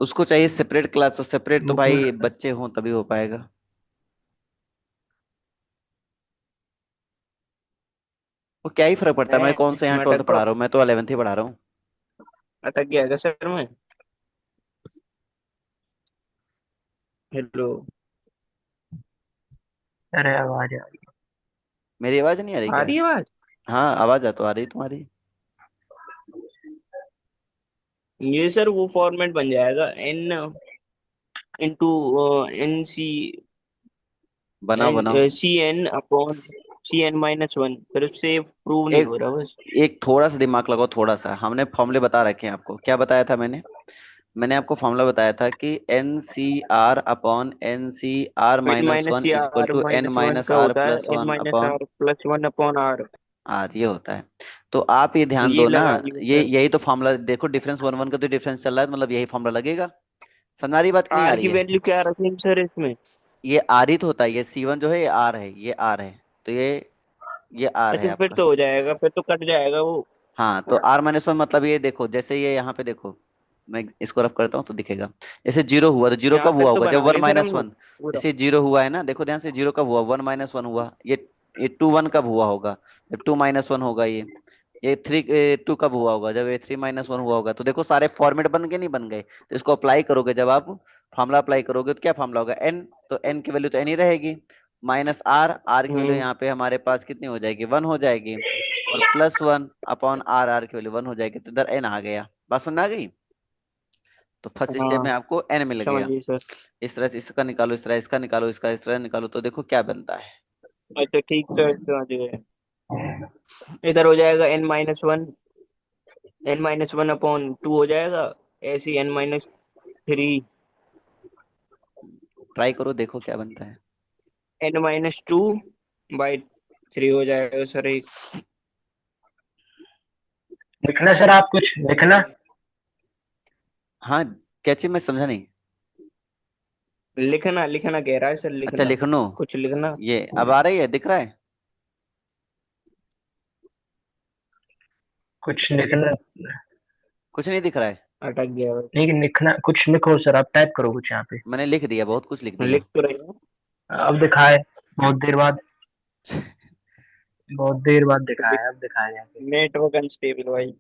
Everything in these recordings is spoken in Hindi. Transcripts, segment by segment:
उसको चाहिए सेपरेट क्लास, तो सेपरेट तो मुकुल। भाई बच्चे हों तभी हो पाएगा। वो क्या ही फर्क पड़ता है, मैं कौन सा यहाँ मैं 12th अटक पढ़ा रहा हूँ, मैं तो 11th ही पढ़ा रहा हूँ। अटक गया क्या सर मैं? हेलो। अरे आवाज आ रही मेरी आवाज नहीं आ रही आ क्या? रही है आवाज? हाँ आवाज आ तो आ रही है तुम्हारी। ये सर वो फॉर्मेट बन जाएगा एन इंटू एन सी बनाओ बनाओ। C N upon C N minus one, फिर उससे प्रूव नहीं एक हो रहा बस। एक थोड़ा सा दिमाग लगाओ, थोड़ा सा हमने फॉर्मूले बता रखे हैं आपको, क्या बताया था मैंने? मैंने आपको फॉर्मूला बताया था कि N C R upon N C R N minus minus one C equal R to N minus one minus का आर होता है plus N one minus upon R plus one upon R. R, ये होता है। तो आप ये ध्यान ये दो ना, लगा दिया ये सर। यही तो फॉर्मूला देखो, डिफरेंस वन वन का तो डिफरेंस चल रहा है, मतलब यही फॉर्मूला लगेगा। समझ आ रही बात कि नहीं आ आर रही की है? वैल्यू क्या रखें सर इसमें? ये आर ही तो होता है, ये सी वन जो है ये आर है, ये आर है। तो ये आर है अच्छा फिर आपका। तो हो जाएगा, फिर तो कट जाएगा वो। हाँ तो आर माइनस वन मतलब ये देखो, जैसे ये यहाँ पे देखो, मैं इसको रफ करता हूँ तो दिखेगा। जैसे जीरो हुआ तो जीरो यहाँ कब हुआ तक तो होगा? जब बना वन लिया सर माइनस हमने वन। पूरा। जैसे जीरो हुआ है ना, देखो ध्यान से, जीरो कब हुआ? वन माइनस वन हुआ। ये टू वन कब हुआ होगा? जब टू माइनस वन होगा। ये थ्री टू कब हुआ होगा? जब ये थ्री माइनस वन हुआ होगा। तो देखो सारे फॉर्मेट बन के नहीं बन गए, तो इसको अप्लाई करोगे, जब आप फॉर्मूला अप्लाई करोगे तो क्या फॉर्मूला होगा? एन, तो एन की वैल्यू तो एन ही रहेगी, माइनस आर, आर की वैल्यू हम्म। यहाँ पे हमारे पास कितनी हो जाएगी? वन हो जाएगी, और plus one upon R, R की वैल्यू वन हो जाएगी, तो इधर एन आ गया। बात समझ में आ गई? तो फर्स्ट स्टेप में हाँ आपको एन मिल गया। समझिए सर। इस तरह से इसका निकालो, इस तरह इसका निकालो, इसका इस तरह निकालो, तो देखो क्या बनता है। अच्छा ठीक सर, समझ गए। इधर हो जाएगा N minus one, N minus one upon two हो जाएगा, ऐसे एन माइनस थ्री, ट्राई करो, देखो क्या बनता है। N minus two by three हो जाएगा सर एक। लिखना सर, आप कुछ लिखना। हाँ, क्या चीज, मैं समझा नहीं। लिखना लिखना कह रहा है सर, अच्छा लिखना। लिखनो। कुछ लिखना। ये अब आ रही है, दिख रहा है? कुछ लिखना। कुछ नहीं दिख रहा है? अटक गया बस। नहीं, लिखना कुछ लिखो सर, आप टाइप करो कुछ यहाँ पे। मैंने लिख दिया, बहुत कुछ लिख दिया। लिख तो रही हूँ। अब दिखाए, बहुत देर बाद, बहुत देर बाद दिखाया, अब दिखाया जाके। नेटवर्क अनस्टेबल भाई।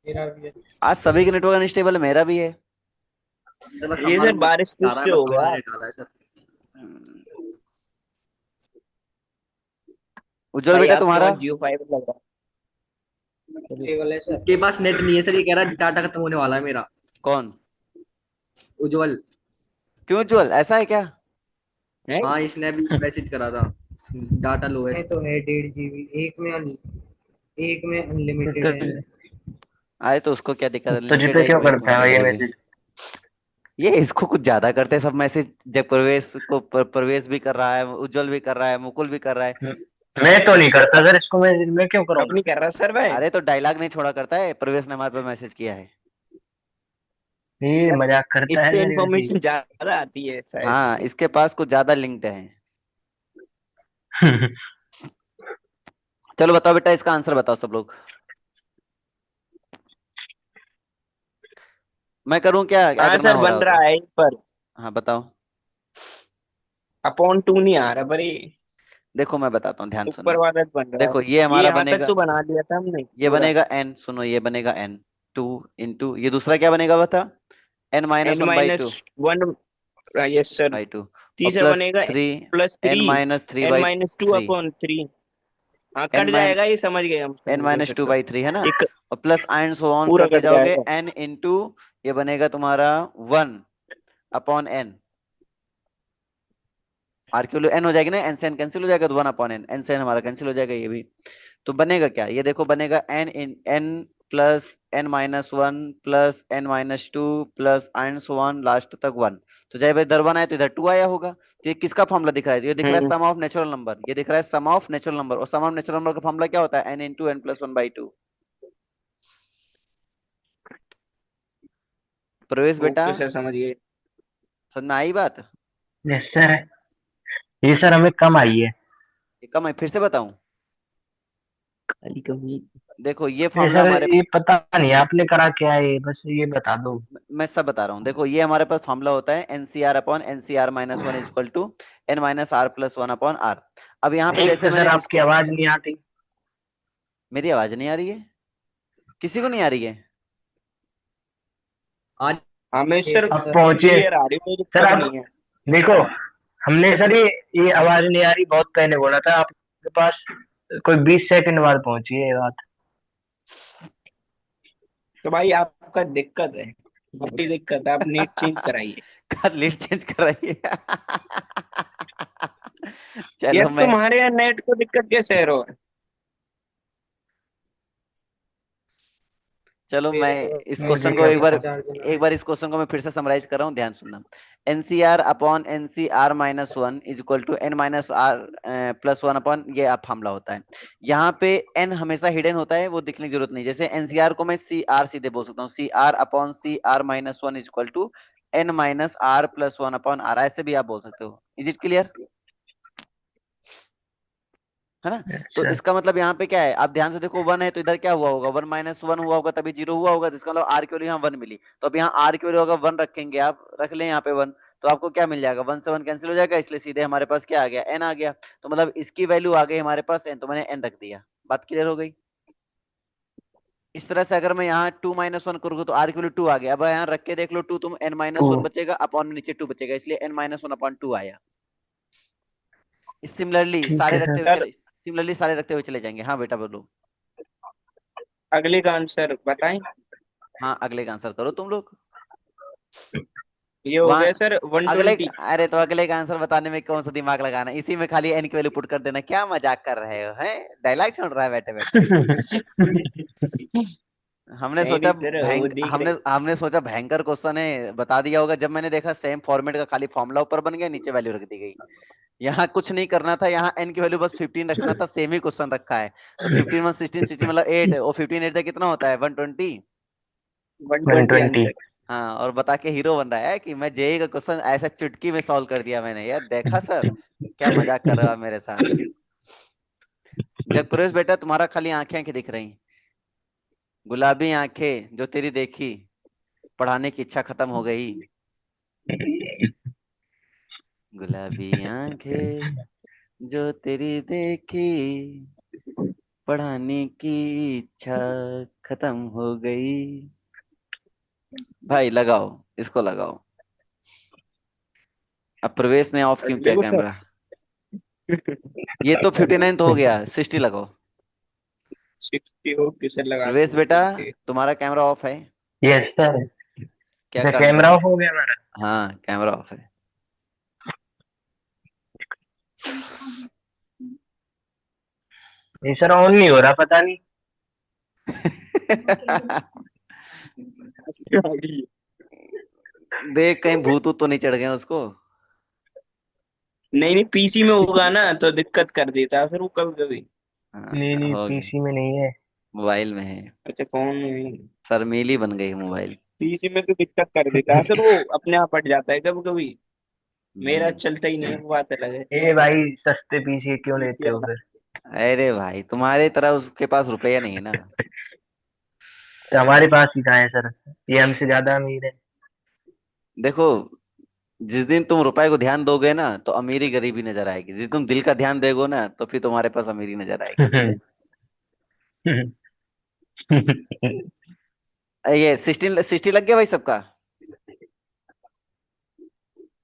मेरा भी है। आज सभी के नेटवर्क अनस्टेबल है, मेरा भी है। सर बस ये हमारा सर नेट बारिश आ रहा है, किससे बस हो हमारा गया? नेट आ रहा है सर। उज्जवल भाई बेटा आपके तुम्हारा? वहाँ जियो फाइबर लग रहा है। केवल है सर। इसके पास नेट नहीं है सर, ये कह रहा है डाटा खत्म होने वाला है मेरा। कौन? उज्जवल। क्यों उज्जवल, ऐसा है क्या? है। हाँ इसने अभी मैसेज करा था, डाटा लो है में इसका। तो है 1.5 GB, एक में तो अनलिमिटेड है। अरे तो उसको क्या दिक्कत है, तुझ लिमिटेड पे है क्यों इसमें करता है ये अनलिमिटेड। मैसेज? ये इसको कुछ ज्यादा करते हैं सब मैसेज, जब प्रवेश को प्रवेश भी कर रहा है, उज्जवल भी कर रहा है, मुकुल भी कर रहा है। मैं तो नहीं करता सर इसको, मैं क्यों करूंगा? अपनी कर रहा सर भाई। अरे तो डायलॉग नहीं छोड़ा करता है, प्रवेश ने हमारे पे मैसेज किया है। ये सर मजाक इस करता है पे मेरे वैसे इंफॉर्मेशन ज्यादा आती है शायद हाँ, से। इसके पास कुछ ज्यादा लिंक्ड है। ही। चलो बताओ बेटा, इसका आंसर बताओ सब लोग। मैं करूं क्या, हाँ अगर ना सर हो रहा बन हो तो? रहा है इस पर। हाँ बताओ। अपॉन टू नहीं आ रहा पर ये देखो मैं बताता हूँ, ध्यान ऊपर सुनना। वाला बन रहा है। देखो ये ये हमारा यहाँ तक बनेगा, तो बना दिया था हमने ये पूरा। बनेगा एन, सुनो ये बनेगा एन टू इंटू, ये दूसरा क्या बनेगा बता? N minus N one by minus two, one. Yes sir. By two, और तीसरा प्लस बनेगा three, plus N three, minus three N by minus two three, upon three. हाँ एन कट माइन जाएगा, ये समझ गए, हम एन समझ गए माइनस फिर टू तो। बाई थ्री है ना, एक और प्लस आइन सो ऑन पूरा करते कट जाओगे, जाएगा। एन इंटू, ये बनेगा तुम्हारा वन अपॉन एन, आर की वैल्यू एन हो जाएगी ना, एन से एन कैंसिल हो जाएगा, तो वन अपॉन एन, एन से एन हमारा कैंसिल हो जाएगा ये भी। तो बनेगा क्या, ये देखो बनेगा N in N plus N minus one plus N minus two plus N so one last तक वन। तो जब इधर वन आया तो इधर टू आया होगा, तो ये किसका फॉर्मूला दिख रहा है? ये दिख रहा है हम्म। सम ऑफ नेचुरल नंबर, ये दिख रहा है सम ऑफ नेचुरल नंबर, और सम ऑफ नेचुरल नंबर का फॉर्मूला क्या होता है? N into N plus one by two. Pravesh बेटा, ओके सर समझ गए। समझ में आई बात? यस सर, ये सर हमें कम आई है। ये कम है, फिर से बताऊं? खाली कमी। देखो ये ये फॉर्मूला सर हमारे, ये पता नहीं आपने करा क्या है, बस ये बता दो। मैं सब बता रहा हूँ, देखो ये हमारे पास फॉर्मूला होता है NCR upon NCR minus one is equal to N minus R plus one upon R. अब यहाँ पे एक जैसे तो सर मैंने आपकी इसको, आवाज नहीं आती। मेरी आवाज नहीं आ रही है? किसी को नहीं आ रही है? आज हमें सर अब सर पहुंचे। क्लियर आ रही, कोई सर दिक्कत आप नहीं है। देखो, हमने सर ये आवाज नहीं आ रही बहुत पहले बोला था आपके पास, कोई 20 सेकंड बाद पहुंची है ये बात। तो भाई आपका दिक्कत है, आपकी दिक्कत है, आप नेट चेंज कराइए। कर लीड चेंज कर रही है। ये चलो मैं, तुम्हारे यहाँ नेट को दिक्कत कैसे है रो? चलो मैं मेरे को इस मुझे क्वेश्चन को क्या एक बार, पता। चार्ज ना एक है। बार इस क्वेश्चन को मैं फिर से समराइज कर रहा हूँ, ध्यान सुनना। NCR upon NCR minus one is equal to N minus R plus one upon ये आप हमला होता है। यहाँ पे एन हमेशा हिडन होता है, वो दिखने की जरूरत नहीं। जैसे एनसीआर को मैं सी आर सीधे बोल सकता हूँ, C R upon C are minus one is equal to N minus R plus one upon R, ऐसे भी आप बोल सकते हो। Is it clear? है ना? तो अच्छा। इसका मतलब यहाँ पे क्या है, आप ध्यान से देखो, वन है तो इधर क्या हुआ होगा, वन माइनस वन हुआ होगा तभी जीरो हुआ होगा, तो इसका मतलब आर की वैल्यू यहाँ वन मिली। तो अब यहाँ आर की वैल्यू अगर वन रखेंगे, आप रख लें यहाँ पे वन, तो आपको क्या मिल जाएगा, वन से वन कैंसिल हो जाएगा, इसलिए सीधे हमारे पास क्या आ गया, एन आ गया। तो मतलब इसकी वैल्यू आ गई हमारे पास एन, तो मैंने एन रख दिया। बात क्लियर हो गई? इस तरह से अगर मैं यहाँ टू माइनस वन करूंगा तो आर की वैल्यू टू आ गया। अब यहाँ रख के देख लो टू, तुम एन टू। माइनस वन बचेगा, अपॉन में नीचे टू बचेगा, इसलिए N minus one upon two आया। सिमिलरली ठीक सारे है रखते सर। हुए सर चले, सिमिलरली सारे रखते हुए चले जाएंगे। हाँ बेटा बोलो। अगले का आंसर बताएं। हाँ अगले का आंसर करो तुम लोग। ये हो वहां गया सर अगले, 120। अरे तो अगले का आंसर बताने में कौन सा दिमाग लगाना, इसी में खाली एन की वैल्यू पुट कर देना। क्या मजाक कर रहे हो, हैं डायलॉग सुन रहा है बैठे बैठे? हमने नहीं सोचा नहीं सर, वो देख हमने रहे। हमने सोचा भयंकर क्वेश्चन है, बता दिया होगा। जब मैंने देखा सेम फॉर्मेट का, खाली फॉर्मूला ऊपर बन गया, नीचे वैल्यू रख दी गई। यहाँ कुछ नहीं करना था, यहाँ एन की वैल्यू बस 15 रखना था, सेम ही क्वेश्चन रखा है। तो 15 वन 16, 16 मतलब 8, और 15 8 से कितना होता है, 120। 120 120। आंसर। हाँ, और बता के हीरो बन रहा है कि मैं जेई का क्वेश्चन ऐसा चुटकी में सॉल्व कर दिया मैंने। यार देखा सर, क्या मजाक कर रहा है मेरे साथ? जगप्रवेश बेटा, तुम्हारा खाली आंखें आंखें दिख रही, गुलाबी आंखें जो तेरी देखी, पढ़ाने की इच्छा खत्म हो गई। गुलाबी आंखें जो तेरी देखी, पढ़ाने की इच्छा खत्म हो गई। भाई लगाओ, इसको लगाओ। अब प्रवेश ने ऑफ क्यों किया देखो सर। कैमरा? ये तो 59 तो हो गया, 60 लगाओ। 60 हो किसे लगा प्रवेश दूं, बेटा, ओके। तुम्हारा कैमरा ऑफ है? Yes sir. क्या अच्छा, करने कैमरा लगे? ऑफ हो गया हमारा। हाँ कैमरा ऑफ है। ये सर ऑन नहीं हो रहा, पता नहीं। देख कहीं भूत ऊत तो नहीं चढ़ गए उसको। नहीं नहीं, पीसी में होगा ना तो दिक्कत कर देता है फिर वो कभी कभी। हाँ नहीं नहीं, हो गया, पीसी में नहीं है। मोबाइल में है। अच्छा फोन में। शर्मीली बन गई मोबाइल। पीसी में तो दिक्कत कर देता है सर, वो अपने आप हट जाता है कभी कभी। मेरा हम्म। चलता ही नहीं है, वो बात अलग है। ए भाई, सस्ते पीसी क्यों पीसी लेते हो अपना। फिर? अरे भाई तुम्हारे तरह उसके पास रुपया नहीं है ना। तो हमारे पास ही कहाँ है सर, ये हमसे ज्यादा अमीर है। देखो, जिस दिन तुम रुपए को ध्यान दोगे ना तो अमीरी गरीबी नजर आएगी, जिस दिन तुम दिल का ध्यान दोगे ना तो फिर तुम्हारे पास अमीरी नजर आएगी। ये 16 60 लग गया भाई सबका?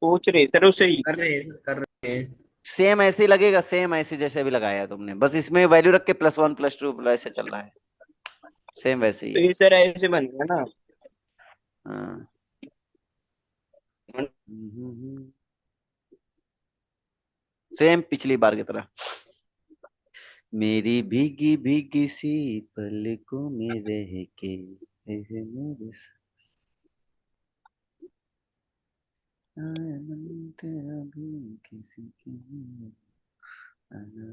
पूछ रहे सर उसे ही। कर रहे हैं सर, कर रहे हैं। सेम ऐसे ही लगेगा, सेम ऐसे जैसे अभी लगाया तुमने, बस इसमें वैल्यू रख के plus one plus two plus ऐसे चल रहा है, सेम वैसे ही तो है। ये सर ऐसे बन गया ना। हाँ। सेम पिछली बार की तरह। मेरी भीगी भीगी सी पलकों में रह के, ऐसे मेरे मन तेरा भी किसी की आना।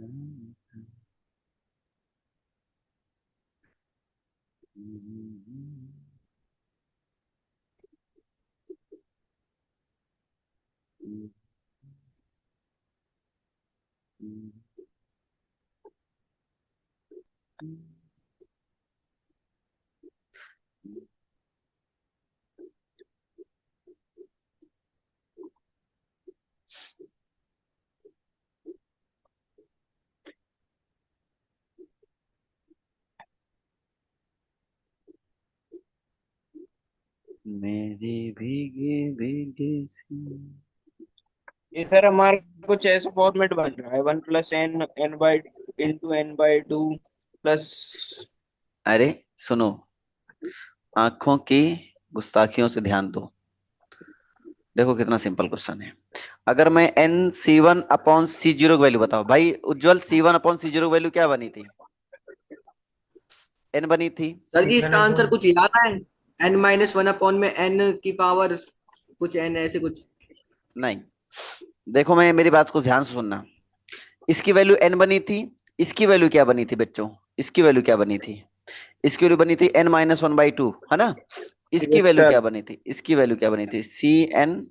मेरी भीगी भीगी सी। ये सर हमारा कुछ ऐसा फॉर्मेट बन रहा है, 1 + n n/((2) प्लस। अरे सुनो, आंखों की गुस्ताखियों से ध्यान दो। देखो कितना सिंपल क्वेश्चन है। अगर मैं एन सी वन अपॉन सी जीरो की वैल्यू बताओ भाई उज्जवल, सी वन अपॉन सी जीरो की वैल्यू क्या बनी थी? एन बनी थी। सर जी इसका आंसर कुछ याद है? n-1 अपॉन में n की पावर कुछ n ऐसे कुछ। नहीं, देखो मैं, मेरी बात को ध्यान से सुनना। इसकी वैल्यू एन बनी थी। इसकी वैल्यू क्या बनी थी बच्चों? इसकी वैल्यू क्या बनी थी? इसकी वैल्यू बनी थी n-1/2, है ना? इसकी यस वैल्यू क्या सर। बनी थी? इसकी वैल्यू क्या बनी थी? सी एन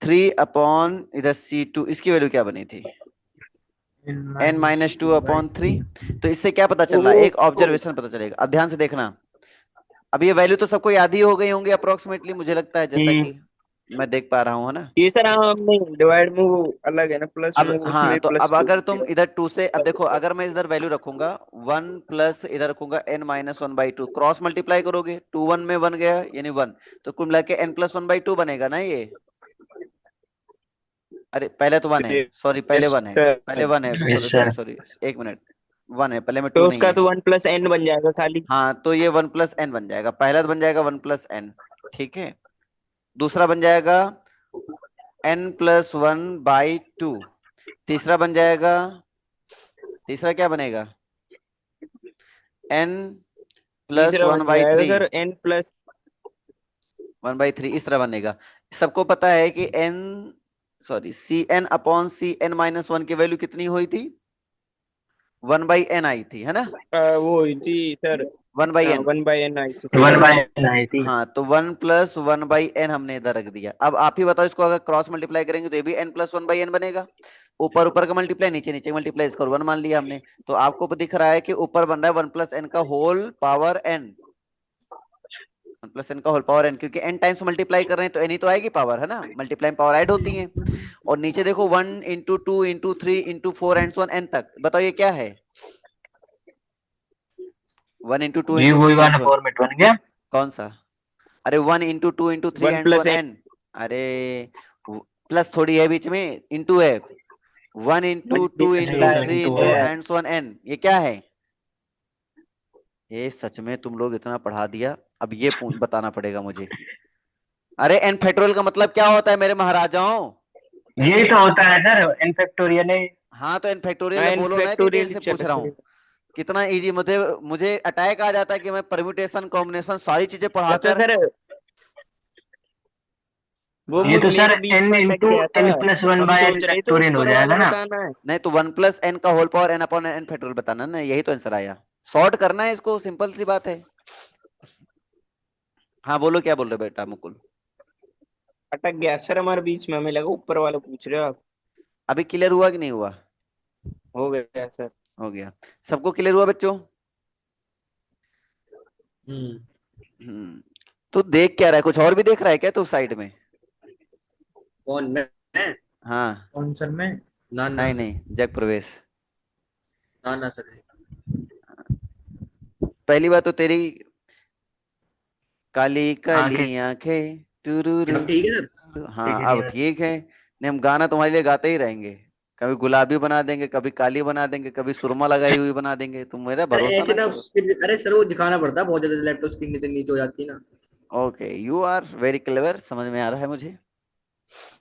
3 इधर C2, इसकी वैल्यू क्या बनी थी? n-2/3। तो इससे क्या पता चल रहा है? एक ओ, ऑब्जर्वेशन पता चलेगा, अब ध्यान से देखना। अब ये वैल्यू तो सबको याद ही हो गई होंगी अप्रोक्सीमेटली, मुझे लगता है, जैसा हम्म, कि मैं देख पा रहा हूँ, है ना? ये सर हमने डिवाइड में वो अलग है ना, प्लस अब में हाँ, उसमें तो प्लस अब टू अगर तुम दिया। इधर टू से, अब देखो अगर मैं इधर वैल्यू रखूंगा 1 प्लस इधर रखूंगा n-1/2, क्रॉस मल्टीप्लाई करोगे, 2 1 में 1 गया यानी 1, तो कुल मिला के n+1/2 बनेगा ना ये। अरे पहले तो 1 है, सॉरी पहले यस 1 है, पहले सर। 1 है, yes sorry sorry sir. Sorry, एक मिनट। 1 है पहले में, 2 तो नहीं उसका है। तो 1 + n बन जाएगा खाली। हाँ, तो ये 1 + n बन जाएगा, पहला तो बन जाएगा 1 + n। ठीक है, दूसरा बन जाएगा n+1/2। तीसरा बन जाएगा, तीसरा क्या बनेगा? n प्लस तीसरा वन बन बाई जाएगा थ्री सर n+। 1/3 इस तरह बनेगा। सबको पता है कि n, सॉरी, Cn/Cn-1 की वैल्यू कितनी हुई थी? 1/n आई थी, है ना? वो हुई थी सर। 1/n। 1/n आई थी सर। 1/9 आई थी। हाँ, तो 1 + 1/n हमने इधर रख दिया। अब आप ही बताओ, इसको अगर क्रॉस मल्टीप्लाई करेंगे तो ये भी n+1/n बनेगा। ऊपर ऊपर का मल्टीप्लाई, नीचे नीचे मल्टीप्लाई, इसको 1 मान लिया हमने। तो आपको दिख रहा है कि ऊपर बन रहा है 1 + n का होल पावर n। 1 + n का होल पावर n, क्योंकि n टाइम्स मल्टीप्लाई कर रहे हैं तो n ही तो आएगी पावर, है ना? मल्टीप्लाई में पावर ऐड होती है। और नीचे देखो 1 × 2 × 3 × 4 एंड तक, बताओ ये क्या है? 1 × 2 ये × वही 3 एंड वाला so on। फॉर्मेट बन गया। कौन सा? अरे 1 × 2 × 3 one and so plus on N n। अरे प्लस थोड़ी है बीच में, इंटू है। 1 × 2 × 3 है। एंड so on n, ये क्या है? ये सच में तुम लोग इतना पढ़ा दिया, अब ये बताना पड़ेगा मुझे। अरे एन फैक्टोरियल का मतलब क्या होता है मेरे महाराजाओं? यही तो होता है सर, इन फैक्टोरियल है। हाँ, तो एन फैक्टोरियल है, एन बोलो ना, इतनी देर फैक्टोरियल से पूछ चल रहा हूँ। कितना इजी, मुझे मुझे अटैक आ जाता है कि मैं परम्यूटेशन कॉम्बिनेशन सारी चीजें अच्छा पढ़ाकर। सर, वो हाँ, ये तो सर मेरे बीच n में अटक इंटू गया था। n प्लस वन हम बाय एन सोच रहे थे फैक्टोरियल हो ऊपर वाला जाएगा ना। बताना है। नहीं तो 1 + n का whole power n upon n factorial बताना ना, यही तो आंसर आया। शॉर्ट करना है इसको, सिंपल सी बात है। हाँ बोलो, क्या बोल रहे हो बेटा मुकुल? अटक गया सर हमारे बीच में, हमें लगा ऊपर वाला पूछ रहे हो आप। अभी क्लियर हुआ कि नहीं हुआ? हो गया सर। हो गया। सबको क्लियर हुआ बच्चों? हम्म। हम्म। तो देख क्या रहा है, कुछ और भी देख रहा है क्या तू साइड में? कौन मैं? हाँ। कौन सर में? ना ना नहीं सर। नहीं, जग प्रवेश। ना ना सर। पहली बात तो तेरी काली काली आगे। आंखें, टुरुरु अब ठीक है सर। टुरुरु। हाँ ठीक है अब ठीक है, नहीं हम गाना तुम्हारे लिए गाते ही रहेंगे। कभी गुलाबी बना देंगे, कभी काली बना देंगे, कभी सुरमा लगाई हुई बना देंगे, तुम मेरा सर भरोसा ऐसे ना ना करो। अरे सर वो दिखाना पड़ता है बहुत ज्यादा, लैपटॉप स्क्रीन नीचे नीचे हो जाती है ना। Okay, you are very clever, समझ में आ रहा है मुझे।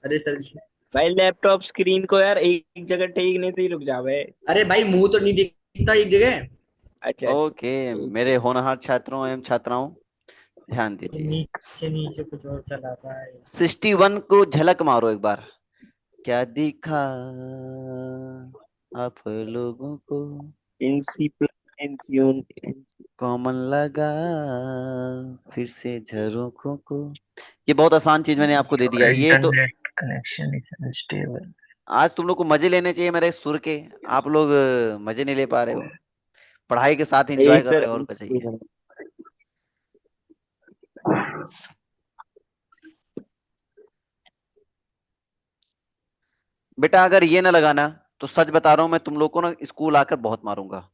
अरे सर जी। भाई लैपटॉप स्क्रीन को यार एक जगह ठीक नहीं थी, रुक जावे। अरे भाई मुंह तो नहीं दिखता एक जगह। अच्छा अच्छा। ओके, मेरे होनहार छात्रों एवं छात्राओं, ध्यान दीजिए। नीचे नीचे कुछ और चला रहा है। 61 को झलक मारो एक बार। क्या दिखा आप लोगों को, इंसिप्ल कॉमन लगा फिर से झरोखों को। ये बहुत आसान चीज मैंने आपको दे दिया, ये तो। Internet connection is unstable. आज तुम लोग को मजे लेने चाहिए मेरे सुर के, आप लोग मजे नहीं ले पा रहे हो। पढ़ाई के साथ एंजॉय एक कर सर रहे हो, और क्या चाहिए? बेटा अगर ये ना लगाना तो सच बता रहा हूं मैं, तुम लोग को ना स्कूल आकर बहुत मारूंगा।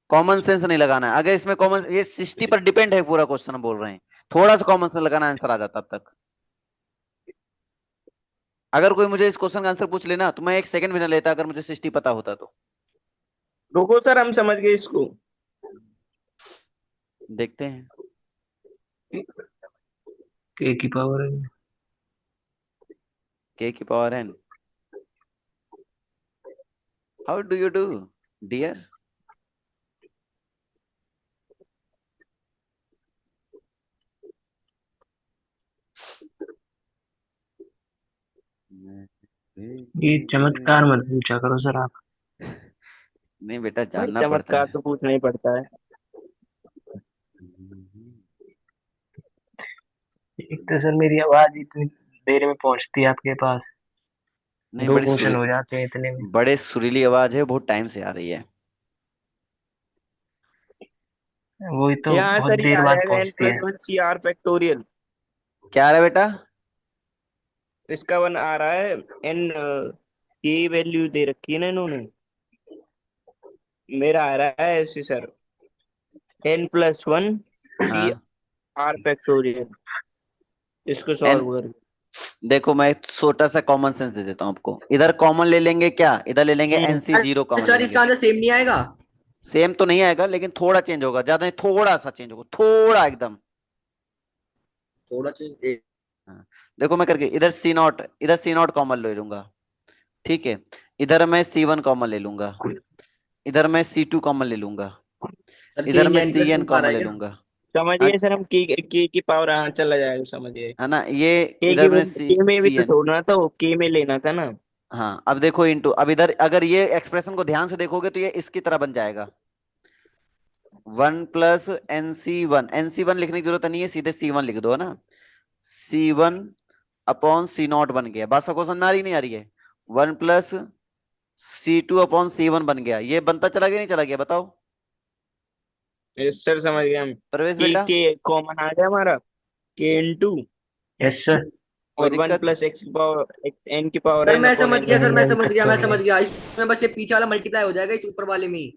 कॉमन सेंस नहीं लगाना है। अगर इसमें कॉमन, ये 60 पर डिपेंड है पूरा क्वेश्चन हम बोल रहे हैं, थोड़ा सा कॉमन सेंस लगाना आंसर आ जाता अब तक। अगर कोई मुझे इस क्वेश्चन का आंसर पूछ लेना तो मैं 1 सेकंड भी ना लेता, अगर मुझे 60 पता होता तो। रुको सर, हम समझ गए इसको। देखते हैं। के की पावर है। के की power N. How do you do dear? ये चमत्कार मत पूछा करो सर आप। नहीं बेटा, भाई जानना पड़ता चमत्कार है। तो पूछना ही पड़ता है। एक तो सर मेरी आवाज इतनी देर में पहुंचती है आपके पास, नहीं, 2 क्वेश्चन हो जाते हैं इतने में। बड़े सुरीली आवाज है, बहुत टाइम से आ रही है। वही तो यहाँ बहुत सर ये देर आ बाद जाएगा एन पहुंचती प्लस है। One C R factorial. क्या आ रहा है बेटा? इसका वन आ रहा है एन, की वैल्यू दे रखी है ना इन्होंने। मेरा आ रहा है ऐसे sir, N plus one C हाँ। R factorial. इसको एन, सॉल्व कर। देखो मैं एक छोटा सा कॉमन सेंस दे देता हूँ आपको। इधर कॉमन ले लेंगे, क्या इधर ले लेंगे? हम्म। एनसी जीरो कॉमन ले सर इसका लेंगे। आंसर सेम नहीं आएगा। सेम तो नहीं आएगा, लेकिन थोड़ा चेंज होगा, ज्यादा नहीं, थोड़ा सा चेंज होगा, थोड़ा एकदम। थोड़ा चेंज। हाँ। देखो मैं करके, इधर सी नॉट, इधर सी नॉट कॉमन ले लूंगा, ठीक है। इधर मैं C1 कॉमन ले लूंगा, इधर मैं C2 कॉमन ले लूंगा, सर इधर चेंज मैं एन प्लस CN टू आ रहा कॉमन है ले क्या? लूंगा। हाँ, समझिए सर, हम की पावर हाँ चला जाएगा, समझिए। है ना ये। के की इधर मैंने के में भी तो CN। छोड़ना था, के में लेना था ना। हाँ, अब देखो इंटू, अब इधर अगर ये एक्सप्रेशन को ध्यान से देखोगे तो ये इसकी तरह बन जाएगा, 1 + NC1। NC1 लिखने की जरूरत नहीं है, सीधे C1 लिख दो, है ना। C1/C0 बन गया। बात सबको समझ में आ रही नहीं आ रही है? 1 + C2/C1 बन गया। ये बनता चला गया नहीं चला गया, बताओ यस सर, समझ गए हम। प्रवेश बेटा। के कॉमन आ गया हमारा, के इंटू, यस सर। कोई और वन दिक्कत? प्लस एक्स की पावर एन की पावर सर एन मैं अपॉन समझ एन गया, हो सर गया। मैं एन समझ गया, मैं समझ फैक्टोरियल। गया। इसमें बस ये पीछे वाला मल्टीप्लाई हो जाएगा इस ऊपर वाले में ही,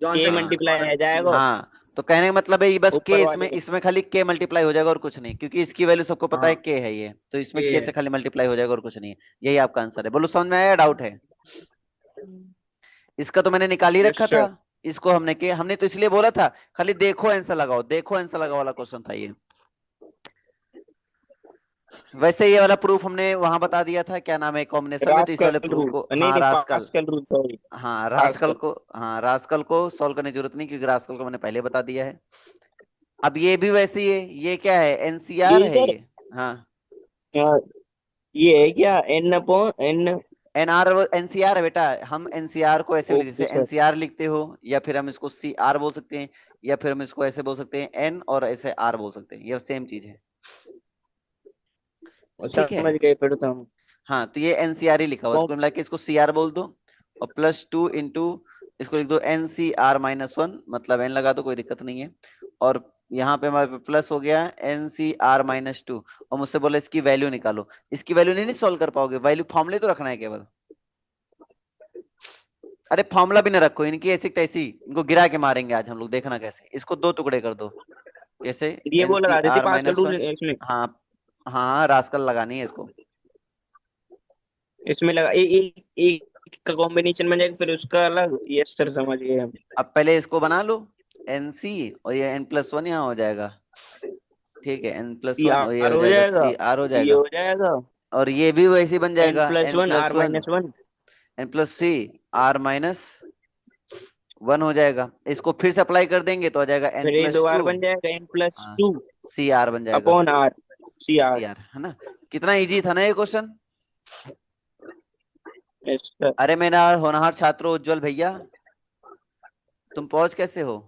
जो के आंसर हाँ। मल्टीप्लाई आ जाएगा हाँ, तो कहने का मतलब है ये बस ऊपर के, वाले इसमें में। इसमें खाली के मल्टीप्लाई हो जाएगा और कुछ नहीं, क्योंकि इसकी वैल्यू सबको पता है हाँ के है, ये तो इसमें ये के है। से खाली मल्टीप्लाई हो जाएगा और कुछ नहीं है। यही आपका आंसर है। बोलो समझ में आया, डाउट है? इसका तो मैंने निकाल ही यस रखा था। सर। इसको हमने तो इसलिए बोला था, खाली देखो आंसर लगाओ, देखो आंसर लगाओ वाला क्वेश्चन था ये। वैसे ये वाला प्रूफ हमने वहां बता दिया था, क्या नाम है, कॉम्बिनेशन में, तो इस वाले रास्कल प्रूफ रूल, को, नहीं हाँ नहीं, रास्कल। Pascal rule, sorry. हाँ रास्कल पास्कल। को, हाँ रास्कल को सॉल्व करने की जरूरत नहीं, क्योंकि रास्कल को मैंने पहले बता दिया है। अब ये भी वैसे ही है, ये क्या है, एनसीआर ये है सर, ये। हाँ। ये है क्या, N upon N. NR NCR है बेटा। हम एनसीआर को ऐसे भी लिखते, ओके जैसे सर। एनसीआर लिखते हो, या फिर हम इसको CR बोल सकते हैं, या फिर हम इसको ऐसे बोल सकते हैं एन, और ऐसे R बोल सकते हैं, ये सेम चीज है। ठीक है। समझ गए फिर तो हम। हाँ, तो ये एनसीआर ही लिखा हुआ है, कौन- इसको मिला के इसको CR बोल दो, और +2 इंटू, इसको लिख दो NCR-1, मतलब n लगा दो, कोई दिक्कत नहीं है। और यहाँ पे हमारे प्लस हो गया NCR-2, और मुझसे बोला इसकी वैल्यू निकालो। इसकी वैल्यू नहीं सॉल्व कर पाओगे, वैल्यू फॉर्मूले तो रखना है केवल। अरे फॉर्मूला भी ना रखो, इनकी ऐसी तैसी, इनको गिरा के मारेंगे आज हम लोग, देखना कैसे। इसको 2 टुकड़े कर दो। कैसे? ये एन वो सी लगा देते R Pascal minus rule one इसमें। हाँ। हाँ रास्कल लगानी है इसको। इसमें लगा एक का कॉम्बिनेशन बन जाएगा, फिर उसका अलग। यस सर, समझ गए हम। अब पहले इसको बना लो, NC, और ये N+1 यहाँ हो जाएगा, ठीक है, सी N+1, और ये आर हो हो जाएगा जाएगा, CR हो ये जाएगा। हो जाएगा और ये भी वैसे ही बन एन जाएगा, plus N one plus R one minus one. N+3R-1 हो जाएगा। इसको फिर से अप्लाई कर देंगे तो आ जाएगा एन फिर ये प्लस दोबारा टू बन जाएगा एन प्लस हाँ, टू CR बन जाएगा। Upon R C R. CR है ना। कितना इजी था ना ये क्वेश्चन। Yes sir. अरे मेरा होनहार छात्र उज्जवल भैया, तुम पहुंच कैसे हो?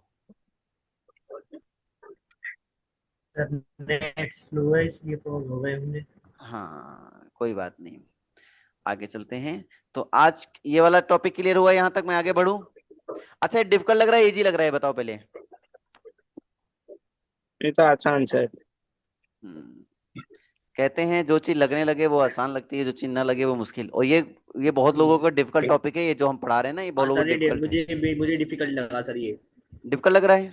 नेट स्लो है इसलिए प्रॉब्लम हो गए होंगे। हाँ कोई बात नहीं, आगे चलते हैं। तो आज ये वाला टॉपिक क्लियर हुआ, यहां तक मैं आगे बढ़ूं? अच्छा, डिफिकल्ट लग रहा है, इजी लग रहा है, बताओ पहले। ये तो आसान सर। हम्म, कहते हैं जो चीज लगने लगे वो आसान लगती है, जो चीज ना लगे वो मुश्किल। और ये बहुत लोगों का डिफिकल्ट टॉपिक है, ये जो हम पढ़ा रहे हैं ना, ये बहुत हाँ लोगों को सर, ये डिफिकल्ट है। मुझे डिफिकल्ट लगा सर ये। डिफिकल्ट लग रहा है?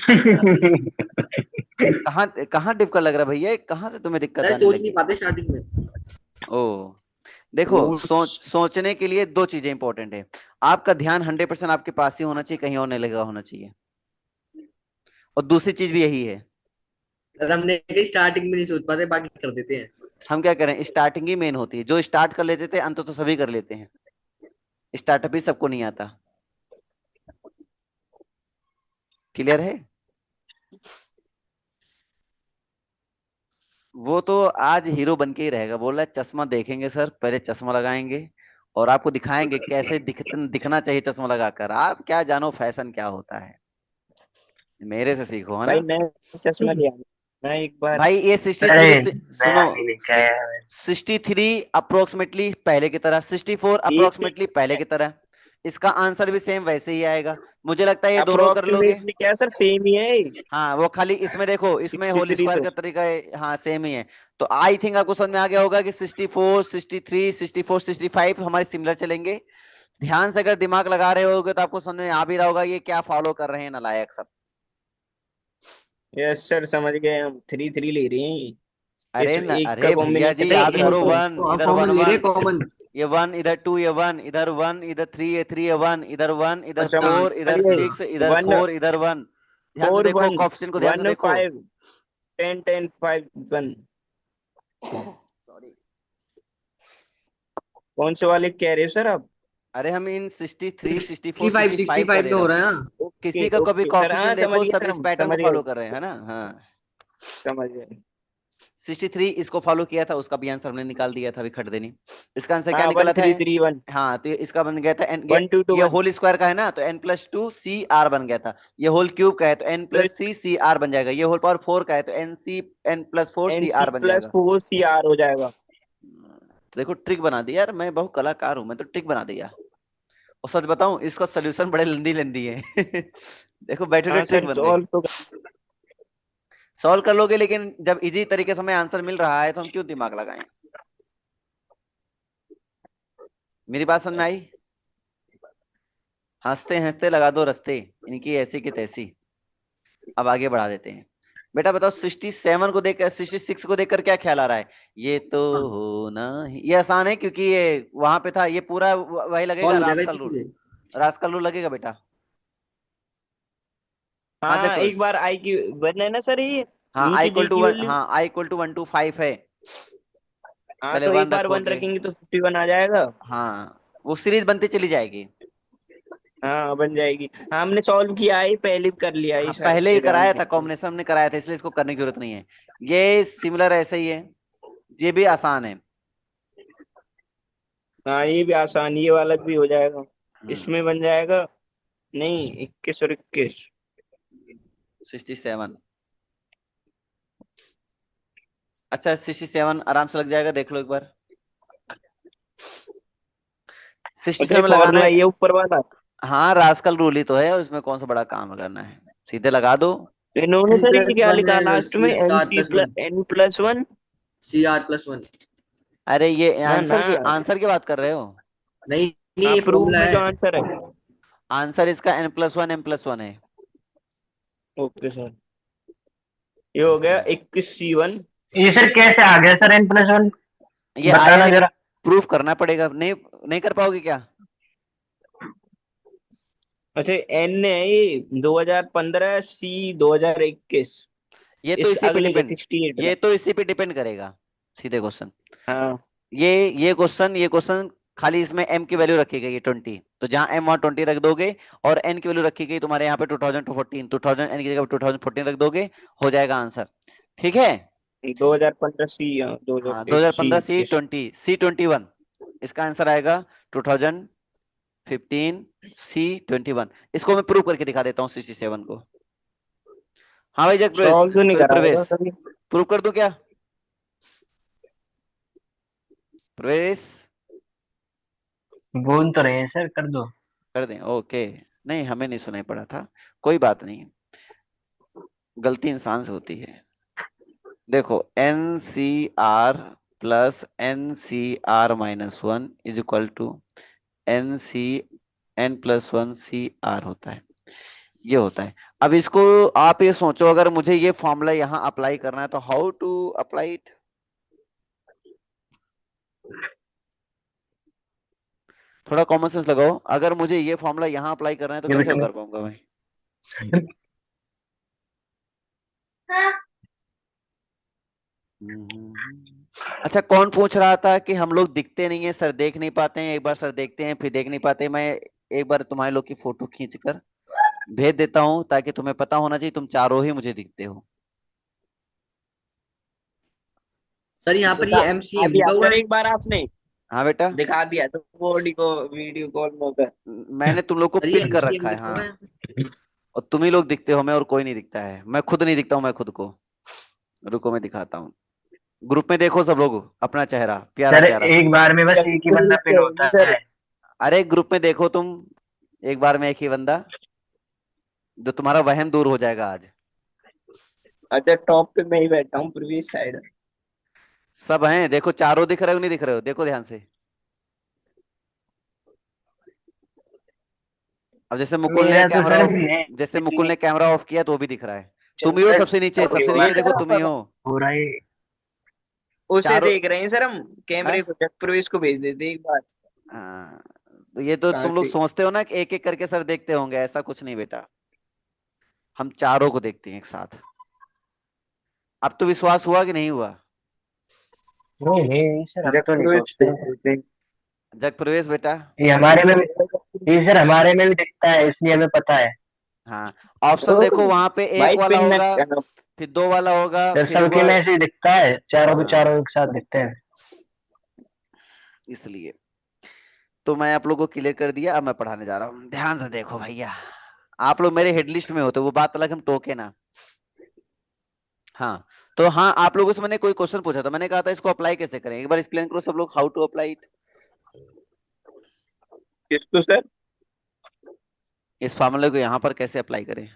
कहाँ कहाँ डिफिकल्ट लग रहा है भैया? कहाँ से तुम्हें दिक्कत सर आने सोच नहीं लगी? पाते स्टार्टिंग में। ओ, देखो, रूट्स। सोचने के लिए दो चीजें इंपॉर्टेंट है। आपका ध्यान 100% आपके पास ही होना चाहिए, कहीं और नहीं लगा होना चाहिए। और दूसरी चीज भी यही है, सर हमने कहीं स्टार्टिंग में नहीं सोच पाते, बाकी कर देते हैं। हम क्या करें, स्टार्टिंग ही मेन होती है। जो स्टार्ट कर लेते थे अंत तो सभी कर लेते हैं, स्टार्टअप ही सबको नहीं आता। क्लियर है? वो तो आज हीरो बन के ही रहेगा, बोल रहा है चश्मा देखेंगे सर, पहले चश्मा लगाएंगे और आपको दिखाएंगे कैसे दिखना चाहिए चश्मा लगाकर। आप क्या जानो फैशन क्या होता है, मेरे से सीखो, है भाई ना। नया चश्मा लिया मैं एक बार। भाई ये 63, अरे सुनो, नया नहीं लेके आया मैं। 63 अप्रोक्सीमेटली पहले की तरह, 64 एसी अप्रोक्सीमेटली पहले की तरह। इसका आंसर भी सेम वैसे ही आएगा। मुझे लगता है ये दोनों कर लोगे। अप्रोक्सीमेटली क्या सर, सेम ही है। हाँ, वो खाली इसमें देखो, इसमें होल 63 स्क्वायर तो का तरीका है, हाँ सेम ही है। तो आई थिंक आपको समझ में आ गया होगा कि 64, 63, 64, 65 हमारे सिमिलर चलेंगे। ध्यान से अगर दिमाग लगा रहे होगे तो आपको समझ में आ भी रहा होगा ये क्या फॉलो कर रहे हैं नालायक सब। यस सर, समझ गए हम। 3 3 ले रहे हैं। अरे इस न, एक का अरे भैया जी कॉम्बिनेशन नहीं, याद दूसरा करो, टू। वन इधर, वन कॉमन ले रहे, वन, कॉमन। ये वन इधर, टू ये वन इधर, वन इधर, थ्री ये थ्री, ये वन इधर, वन इधर, अच्छा फोर इधर, ये हाँ। सिक्स इधर, वन फोर इधर, वन। ध्यान से 4 देखो, 1 ऑप्शन को ध्यान से 1 देखो। 5 10 10 5 1। सॉरी। कौन से वाले कह रहे हो सर आप? अरे हम इन 63, 64, 65 65 का 65 ले में रहा हो हूँ। रहा है ना। किसी ओके का कभी ओके सर, हाँ कोएफिशिएंट समझ देखो, गए सब सर, इस हम पैटर्न को समझ गए। फॉलो कर रहे हैं, है ना। हाँ, समझ गए। 63 इसको फॉलो किया था, उसका भी आंसर हमने निकाल दिया था अभी खट देनी। इसका आंसर क्या हाँ वन निकला था? थ्री थ्री वन हाँ, तो इसका बन गया था एन, 1 2 2 ये 1। होल स्क्वायर का है ना, तो n+2 CR बन गया था। ये होल क्यूब का है तो तो n+3 CR बन जाएगा। ये होल पावर 4 का है तो एन सी n+4 CR बन प्लस जाएगा। फोर सी आर हो जाएगा। तो देखो ट्रिक बना दिया यार, मैं बहुत कलाकार हूं, मैं तो ट्रिक बना दिया। और सच बताऊं, इसका सोल्यूशन बड़े लंदी लंदी है। देखो बैठे बैठे हाँ ट्रिक सर, बन गई। सॉल्व तो सॉल्व कर लोगे, लेकिन जब इजी तरीके से हमें आंसर मिल रहा है तो हम क्यों दिमाग लगाएं। मेरी बात समझ में आई? हंसते हंसते लगा दो रस्ते, इनकी ऐसी की तैसी। अब आगे बढ़ा देते हैं। बेटा बताओ, 67 को देखकर, 66 को देखकर क्या ख्याल आ रहा है? ये तो हाँ, होना ही, ये आसान है क्योंकि ये वहां पे था। ये पूरा वही लगेगा, सॉल्व हो जाएगा रास्कल इसी रूल। से। रास्कल रूल लगेगा बेटा। हाँ हाँ देखो, एक बार आई की वन है ना सर ये, हाँ आई नीचे इक्वल जे टू की वन, वैल्यू। हाँ आई इक्वल टू 1 to 5 है। हाँ पहले तो एक वन बार वन रखोगे। रखेंगे तो 51 आ जाएगा। हाँ, वो सीरीज बनती चली जाएगी। हाँ बन जाएगी। हाँ हमने सॉल्व किया है, पहले भी कर लिया है हाँ, शायद पहले ही से कराया ध्यान था, नहीं। कॉम्बिनेशन हमने कराया था, इसलिए इसको करने की जरूरत नहीं है। ये सिमिलर ऐसे ही है, ये भी आसान है। हाँ ये भी आसान, ये वाला भी हो जाएगा। हम्म, इसमें बन जाएगा। नहीं 21 और 21। 67। अच्छा, 67 आराम से लग जाएगा, देख लो एक बार। अच्छा ये 67 में लगाना फॉर्मूला है। ये ऊपर वाला। हाँ, रास्कल रूल ही तो है, उसमें कौन सा बड़ा काम करना है, सीधे लगा दो। तो इन्होंने एन सर ये प्लस क्या वन लिखा है, लास्ट में, C N R C plus plus one N plus one. CR+1। अरे ये ना ना, आंसर की बात कर रहे हो? नहीं नहीं, हाँ ये प्रूफ फॉर्मूला में जो है। आंसर है। आंसर इसका n+1 है। ओके सर, ये हो गया 21 C1। ये सर कैसे आ गया सर n+1? ये आया बताना नहीं, जरा। प्रूफ करना पड़ेगा। नहीं, नहीं कर पाओगे क्या? अच्छा एन है ये 2015, सी 2021। ये तो इस इसी पे अगले का डिपेंड 68 ये का। तो इसी पे डिपेंड करेगा, सीधे क्वेश्चन। हाँ ये ये क्वेश्चन खाली इसमें m की वैल्यू रखी गई है 20, तो जहां m वहां 20 रख दोगे, और n की वैल्यू रखी गई तुम्हारे यहाँ पे 2014, 2000 n की जगह 2014 रख दोगे, हो जाएगा आंसर। ठीक है। 2015 सी, हाँ हाँ, 2021 सी 2015 सी 21। 20 C21, इसका आंसर आएगा 2015 C21। इसको मैं प्रूव करके दिखा देता हूँ 67 को। हाँ भाई जग प्रवेश, सॉल्व तो नहीं करा होगा प्रवेश, कभी। प्रूव कर दूं क्या? प्रवेश, बोल तो रहे हैं सर, कर दो। कर दें? ओके। नहीं, हमें नहीं सुनाई पड़ा था, कोई बात नहीं, गलती इंसान से होती है। देखो, NCR plus N C are minus one is equal to N C N plus one C R होता है। ये होता है। अब इसको आप ये सोचो, अगर मुझे ये फॉर्मूला यहाँ अप्लाई करना है तो हाउ टू अप्लाई इट। थोड़ा कॉमन सेंस लगाओ, अगर मुझे ये फॉर्मूला यहाँ अप्लाई करना है तो ये कैसे बेटा कर पाऊंगा मैं। अच्छा, कौन पूछ रहा था कि हम लोग दिखते नहीं है सर, देख नहीं पाते हैं, एक बार सर देखते हैं फिर देख नहीं पाते। मैं एक बार तुम्हारे लोग की फोटो खींच कर भेज देता हूँ ताकि तुम्हें पता होना चाहिए तुम चारों ही मुझे दिखते हो। सर यहाँ पर दिखा ये एमसीएम दिया लिखा हुआ सर है। एक बार आपने हाँ बेटा, दिखा दिया तो बॉडी को वीडियो कॉल में होकर। मैंने तुम लोग को सर ये पिन कर एमसीएम रखा है। लिखा हुआ हाँ, है। और तुम ही लोग दिखते हो, मैं और कोई नहीं दिखता है। मैं खुद नहीं दिखता हूँ मैं खुद को। रुको मैं दिखाता हूँ। ग्रुप में देखो सब लोग अपना चेहरा प्यारा सर प्यारा। एक बार में बस एक ही बंदा पिन होता सर है। अरे ग्रुप में देखो तुम, एक बार में एक ही बंदा, जो तुम्हारा वहम दूर हो जाएगा आज। अच्छा, टॉप पे मैं ही बैठा हूँ पूर्वी साइड। सब हैं, देखो चारों दिख रहे हो नहीं दिख रहे हो, देखो ध्यान से। अब जैसे मुकुल ने मेरा तो कैमरा सर ऑफ, जैसे मुकुल ने कैमरा ऑफ किया तो वो भी दिख रहा है। तुम ही हो सबसे नीचे, सबसे नीचे देखो तुम ही हो। हो रहा है। उसे चारों। देख रहे हैं सर हम। कैमरे हैं? को चेक प्रवेश को भेज देते एक बार। हाँ, तो ये तो हाँ तुम लोग ठीक। सोचते हो ना कि एक एक करके सर देखते होंगे, ऐसा कुछ नहीं बेटा। हम चारों को देखते हैं एक साथ। अब तो विश्वास हुआ कि नहीं हुआ। नहीं नहीं सर, हम जब तो नहीं प्रवेश सोचते। भेज देते हैं। जग प्रवेश बेटा। ये हमारे में भी, ये सर हमारे में भी दिखता है, इसलिए हमें पता है। हाँ, ऑप्शन देखो तो वहां पे भाई एक वाला पिन न होगा, करना। फिर दो वाला होगा, सर फिर सबके हुआ। में ऐसे ही दिखता है, चारों के हाँ, चारों एक साथ दिखते हैं। इसलिए तो मैं आप लोगों को क्लियर कर दिया। अब मैं पढ़ाने जा रहा हूँ, ध्यान से देखो भैया। आप लोग मेरे हेड लिस्ट में होते, वो बात अलग, हम टोके ना। हाँ, तो हाँ, आप लोगों से मैंने कोई क्वेश्चन पूछा था, मैंने कहा था इसको अप्लाई कैसे करें, एक बार एक्सप्लेन करो सब लोग, हाउ टू अप्लाई इट। किसको सर? इस फार्मूले को यहाँ पर कैसे अप्लाई करें।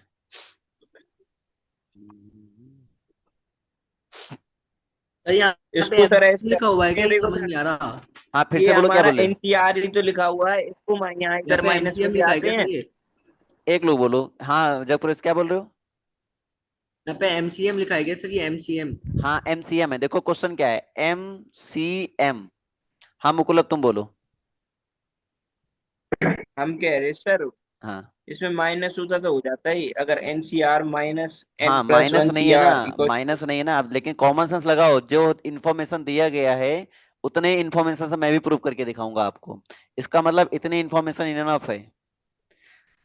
सर यहाँ पे इसको सर एमसीएम ऐसे लिखा हुआ है क्या, ये ये देखो समझ सर, नहीं आ रहा। हाँ, फिर ये से बोलो क्या हमारा बोल रहे हो। एनसीआर ही तो लिखा हुआ है, इसको यहाँ यहाँ इधर पे माइनस में एमसीएम ले लिखा है आते क्या हैं। सर ये? एक लोग बोलो, हाँ जगपुर क्या बोल रहे हो। यहाँ पे एमसीएम लिखा है क्या सर, ये एमसीएम? हाँ एमसीएम है, देखो क्वेश्चन क्या है, एमसीएम। हाँ मुकुल अब तुम बोलो। हम कह रहे सर, हाँ इसमें माइनस होता तो हो जाता ही, अगर एनसीआर माइनस एन हाँ, प्लस माइनस वन नहीं सी है ना, आर इक्वल। माइनस नहीं है ना। अब लेकिन कॉमन सेंस लगाओ, जो इन्फॉर्मेशन दिया गया है उतने इन्फॉर्मेशन से मैं भी प्रूव करके दिखाऊंगा आपको। इसका मतलब इतनी इन्फॉर्मेशन इनफ है।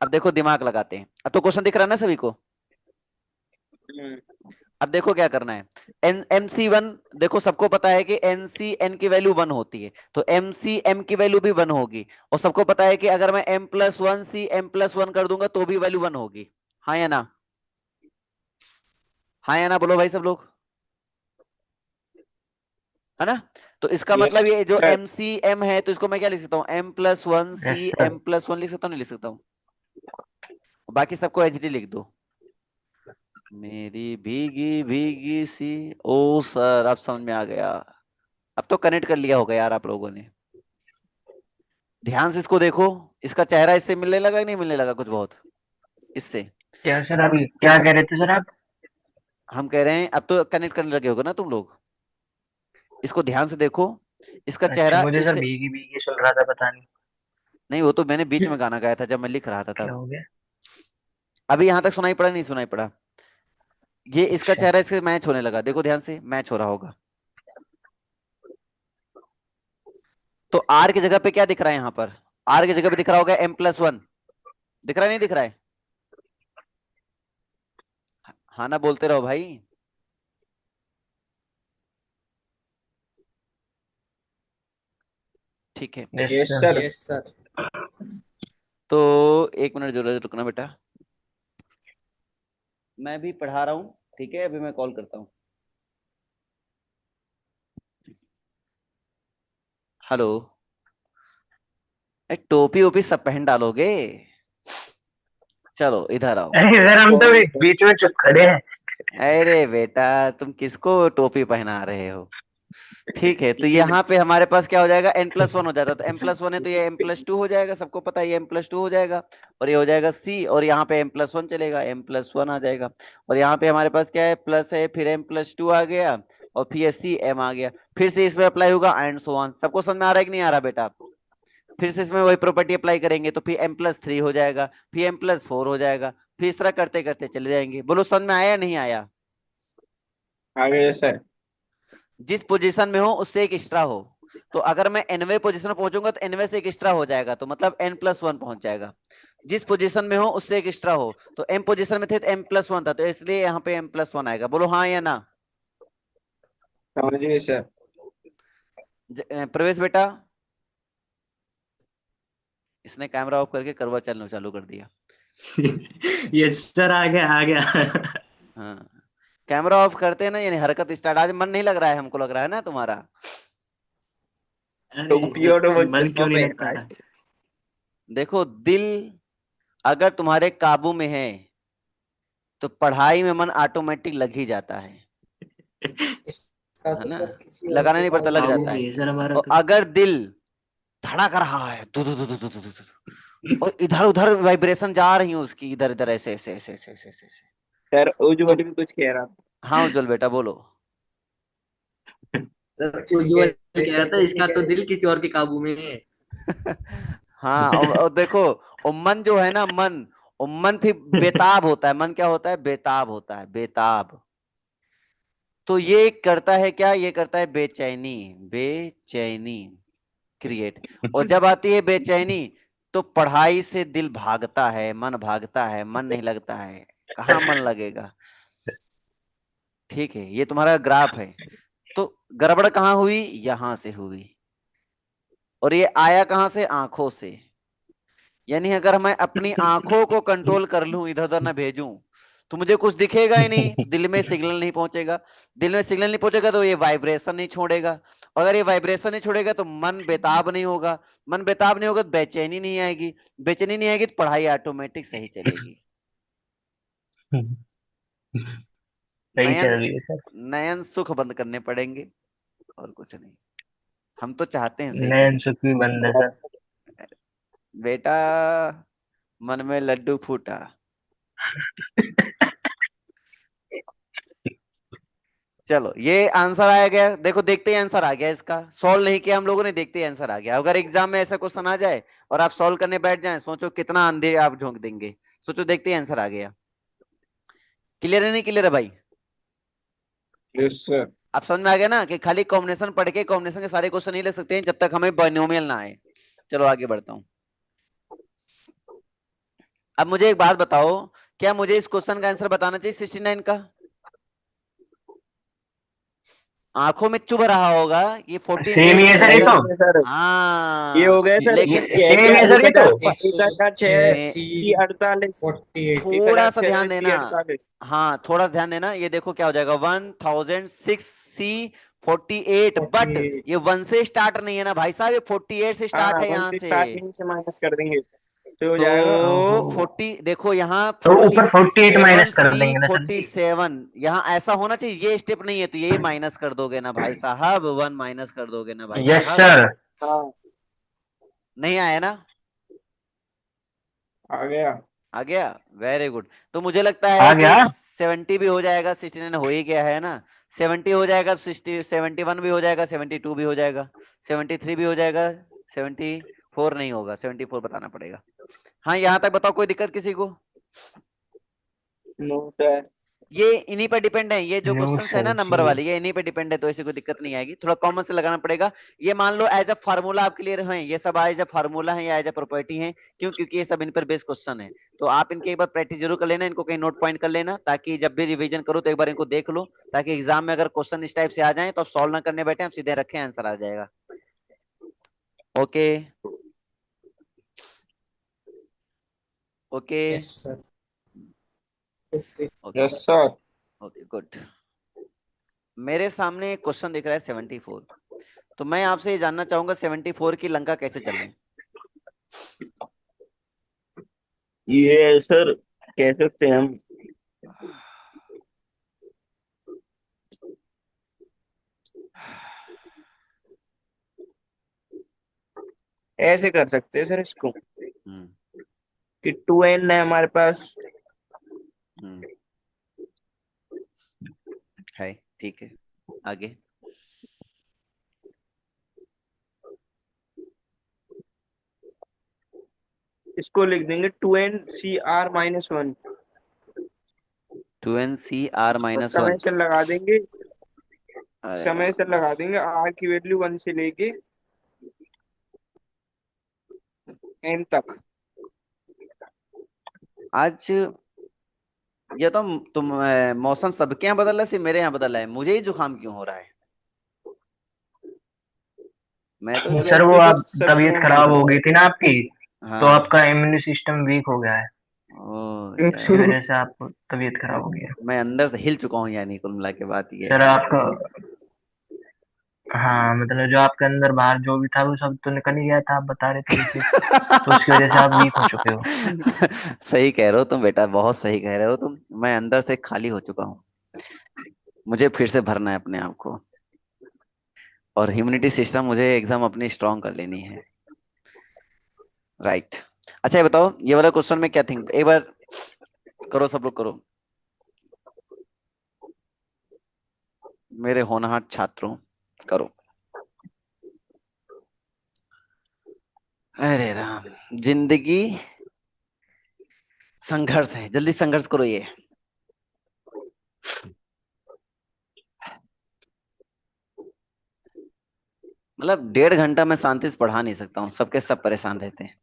अब देखो दिमाग लगाते हैं। अब तो क्वेश्चन दिख रहा है ना सभी को। अब देखो क्या करना है। एन एम सी वन, देखो सबको पता है कि एन सी एन की वैल्यू वन होती है, तो एम सी एम की वैल्यू भी वन होगी। और सबको पता है कि अगर मैं M plus one C M plus one कर दूंगा तो भी वैल्यू वन होगी। हाँ या ना, हाँ या ना बोलो भाई सब लोग, है ना। तो इसका यस मतलब ये जो सर। एम सी एम है, तो इसको मैं क्या लिख सकता हूँ, एम प्लस वन यस सी सर। एम प्लस वन लिख सकता हूँ नहीं लिख सकता हूँ। बाकी सबको एच डी लिख दो। मेरी भीगी भीगी सी। ओ सर, अब समझ में आ गया। अब तो कनेक्ट कर लिया होगा यार आप लोगों ने। ध्यान से इसको देखो, इसका चेहरा इससे मिलने लगा कि नहीं मिलने लगा कुछ बहुत इससे। क्या सर, अभी क्या कह रहे थे सर आप? हम कह रहे हैं अब तो कनेक्ट करने लगे होगे ना तुम लोग। इसको ध्यान से देखो, इसका अच्छा, चेहरा मुझे सर इससे। भीगी भीगी सुन रहा था, पता नहीं नहीं, वो तो मैंने बीच में गाना गाया था जब मैं लिख रहा था क्या तब। हो गया। अभी यहां तक सुनाई पड़ा नहीं सुनाई पड़ा। ये इसका अच्छा, चेहरा इससे मैच होने लगा, देखो ध्यान से मैच हो रहा होगा। तो आर की जगह पे क्या दिख रहा है यहाँ पर, आर की जगह पे दिख रहा होगा एम प्लस वन। दिख रहा है नहीं दिख रहा है। हाँ ना, बोलते रहो भाई। ठीक है। Yes yes sir. Sir. Yes sir. तो एक मिनट जरूर रुकना बेटा, मैं भी पढ़ा रहा हूँ। ठीक है, अभी मैं कॉल करता हूँ। हेलो। टोपी ओपी सब पहन डालोगे। चलो इधर आओ। अरे सर, हम तो बीच में चुप खड़े हैं। अरे बेटा, तुम किसको टोपी पहना रहे हो। ठीक है, तो यहाँ पे हमारे पास क्या हो जाएगा, n+1 हो जाता है, तो m+1 है तो ये m+2 हो जाएगा, सबको पता है ये m+2 हो जाएगा, और ये हो जाएगा c, और यहाँ पे m+1 चलेगा, m+1 आ जाएगा, और यहाँ पे हमारे पास क्या है, प्लस है, फिर m+2 आ गया, और फिर c m आ गया, फिर से इसमें अप्लाई होगा एंड सो ऑन। सबको समझ में आ रहा है कि नहीं आ रहा बेटा? फिर से इसमें वही प्रॉपर्टी अप्लाई करेंगे, तो फिर m+3 हो जाएगा, फिर m+4 हो जाएगा, फिर इस तरह करते करते चले जाएंगे। बोलो समझ में आया या नहीं आया? आगे सर। जिस पोजीशन में हो उससे एक एक्स्ट्रा हो, तो अगर मैं nवे पोजीशन में पहुंचूंगा तो nवे से एक एक्स्ट्रा हो जाएगा, तो मतलब n+1 पहुंच जाएगा। जिस पोजीशन में हो उससे एक एक्स्ट्रा हो, तो m पोजीशन में थे तो m+1 था, तो इसलिए यहाँ पे m+1 आएगा। बोलो हाँ या ना? समझ गए सर। प्रवेश बेटा, इसने कैमरा ऑफ करके करवा चलना चालू कर दिया। यस सर, आ गया आ गया। हाँ, कैमरा ऑफ करते हैं ना, यानी हरकत स्टार्ट। आज मन नहीं लग रहा है, हमको लग रहा है ना तुम्हारा। अरे टोपी और वो सर, मन चश्मा क्यों नहीं पहन लगता रहा था? है। देखो, दिल अगर तुम्हारे काबू में है तो पढ़ाई में मन ऑटोमेटिक लग ही जाता इसका है तो ना? सर किसी और लगाना के नहीं पड़ता, काबू लग में काबू जाता में है। है सर हमारा और तो। अगर दिल धड़क रहा है दु दु दु दु दु दु दु दु, और इधर उधर वाइब्रेशन जा रही है उसकी, इधर इधर ऐसे ऐसे ऐसे ऐसे ऐसे ऐसे ऐसे। सर तो उज्जवल भी कुछ कह रहा था। हाँ उज्जवल बेटा बोलो। सर कुछ नहीं उज्जवल कह कह रहा था इसका तो दिल किसी और के काबू में है। हाँ, और देखो, और मन जो है ना, मन, और मन फिर बेताब होता है। मन क्या होता है? बेताब होता है, बेताब। तो ये करता है क्या, ये करता है बेचैनी, बेचैनी क्रिएट। और जब आती है बेचैनी तो पढ़ाई से दिल भागता है, मन भागता है, मन नहीं लगता है। कहाँ मन लगेगा? ठीक है, ये तुम्हारा ग्राफ है। तो गड़बड़ कहाँ हुई? यहां से हुई। और ये आया कहां से? आंखों से। यानी अगर मैं अपनी आंखों को कंट्रोल कर लूं, इधर उधर ना भेजूं, तो मुझे कुछ दिखेगा ही नहीं, दिल में सिग्नल नहीं पहुंचेगा। दिल में सिग्नल नहीं पहुंचेगा तो ये वाइब्रेशन नहीं छोड़ेगा। अगर ये वाइब्रेशन नहीं छोड़ेगा तो मन बेताब नहीं होगा। मन बेताब नहीं होगा तो बेचैनी नहीं आएगी। बेचैनी नहीं आएगी तो पढ़ाई ऑटोमेटिक सही चलेगी। सही चल नयन, रही है सर। नयन सुख बंद करने पड़ेंगे, और कुछ नहीं। हम तो चाहते हैं सही नैन चले। सुख भी बंद है सर। बेटा, मन में लड्डू फूटा। चलो, ये आंसर आया गया। देखो, देखते ही आंसर आ गया। इसका सॉल्व नहीं किया हम लोगों ने, देखते ही आंसर आ गया। अगर एग्जाम में ऐसा क्वेश्चन आ जाए और आप सॉल्व करने बैठ जाएं, सोचो कितना अंधेरे आप झोंक देंगे। सोचो, देखते ही आंसर आ गया। क्लियर है नहीं क्लियर है भाई? Yes sir. आप समझ में आ गया ना कि खाली कॉम्बिनेशन पढ़ के कॉम्बिनेशन के सारे क्वेश्चन नहीं ले सकते हैं जब तक हमें बाइनोमियल ना आए। चलो आगे बढ़ता हूँ। अब मुझे एक बात बताओ, क्या मुझे इस क्वेश्चन का आंसर बताना चाहिए 69 का? आंखों में चुभ रहा होगा ये सेम 48 ही है सर ये चलेगा। तो। सर ये हाँ, हो गए सर। लेकिन ये है सेम क्या, है सर एक ये तो। हजार एक हजार छह सी ए, 48, 48 एक हजार थोड़ा सा छह ध्यान सी देना। 48। हाँ, थोड़ा ध्यान देना। ये देखो क्या हो जाएगा, 1006 C 48, बट 48 ये 1 से स्टार्ट नहीं है ना भाई साहब, ये 48 से स्टार्ट हाँ है वन यहाँ से से। स्टार्टिंग से माइनस कर देंगे तो हो जाएगा। तो ओहो। 40, देखो यहाँ तो ऊपर 48 47 माइनस कर सी देंगे ना सर फोर्टी जी। सेवन यहाँ ऐसा होना चाहिए। ये स्टेप नहीं है तो ये माइनस कर दोगे ना भाई साहब, 1 माइनस कर दोगे ना भाई यस साहब। सर। हाँ नहीं आया ना? आ गया। आ गया, वेरी गुड। तो मुझे लगता आ है कि गया। 70 भी हो जाएगा, 69 हो ही गया है ना। 70 हो जाएगा, 60, 71 भी हो जाएगा, 72 भी हो जाएगा, 73 भी हो जाएगा, 74 नहीं होगा, 74 बताना पड़ेगा। हाँ, यहाँ तक बताओ, कोई दिक्कत किसी को? No sir. ये इन्हीं पर डिपेंड है, ये जो नो क्वेश्चंस है ना सर नंबर जी। वाले, ये इन्हीं पे डिपेंड है, तो ऐसी कोई दिक्कत नहीं आएगी। थोड़ा कॉमन से लगाना पड़ेगा। ये मान लो एज अ फार्मूला आप क्लियर हैं, ये सब एज अ फार्मूला है या एज अ प्रॉपर्टी है। क्यों? क्योंकि ये सब इन पर बेस्ड क्वेश्चन है। तो आप इनके एक बार प्रैक्टिस जरूर कर लेना, इनको कहीं नोट पॉइंट कर लेना, ताकि जब भी रिवीजन करो तो एक बार इनको देख लो, ताकि एग्जाम में अगर क्वेश्चन इस टाइप से आ जाए तो आप सॉल्व ना करने बैठे, हम सीधे रखें, आंसर आ जाएगा। Okay, okay, yes sir. Okay. Okay, yes sir. Okay, good. मेरे सामने एक क्वेश्चन दिख रहा है 74। तो मैं आपसे ये जानना चाहूंगा 74 की लंका कैसे चलें? ये सर कह सकते हैं हम। ऐसे कर सकते हैं सर इसको हम्म कि 2n है हमारे पास, हम्म है, ठीक है, आगे। इसको लिख देंगे 2n CR-1 और (2n(CR-1) समय से लगा देंगे, अरे समय से राम। लगा देंगे R की वैल्यू 1 से लेके n तक। आज ये तो तुम मौसम सबके यहाँ बदल रहा है, सिर्फ मेरे यहाँ बदल रहा है, मुझे ही जुकाम क्यों हो रहा है? मैं तो सर वो एग्जैक्टली सर आप सबके तबीयत यहाँ खराब बदल हो गई थी ना आपकी, तो हाँ। आपका इम्यून सिस्टम वीक हो गया है, ओ इसकी रहा वजह से आपको तबीयत खराब हो गया। मैं अंदर से हिल चुका हूँ, यानी कुल मिला के बात ये सर है। आपका, हाँ मतलब जो आपके अंदर बाहर जो भी था वो सब तो निकल ही गया था, आप बता रहे थे जैसे, तो उसकी वजह से आप वीक हो चुके हो। सही कह रहे हो तुम बेटा, बहुत सही कह रहे हो तुम। मैं अंदर से खाली हो चुका हूँ, मुझे फिर से भरना है अपने आप को, और इम्यूनिटी सिस्टम मुझे एकदम अपनी स्ट्रांग कर लेनी है। राइट। अच्छा ये बताओ, ये वाला क्वेश्चन में क्या थिंक, एक बार करो, सब लोग करो, मेरे होनहार छात्रों, करो। अरे राम, जिंदगी संघर्ष है, जल्दी संघर्ष करो ये। मतलब 1.5 घंटा मैं शांति से पढ़ा नहीं सकता हूँ, सबके सब परेशान रहते हैं।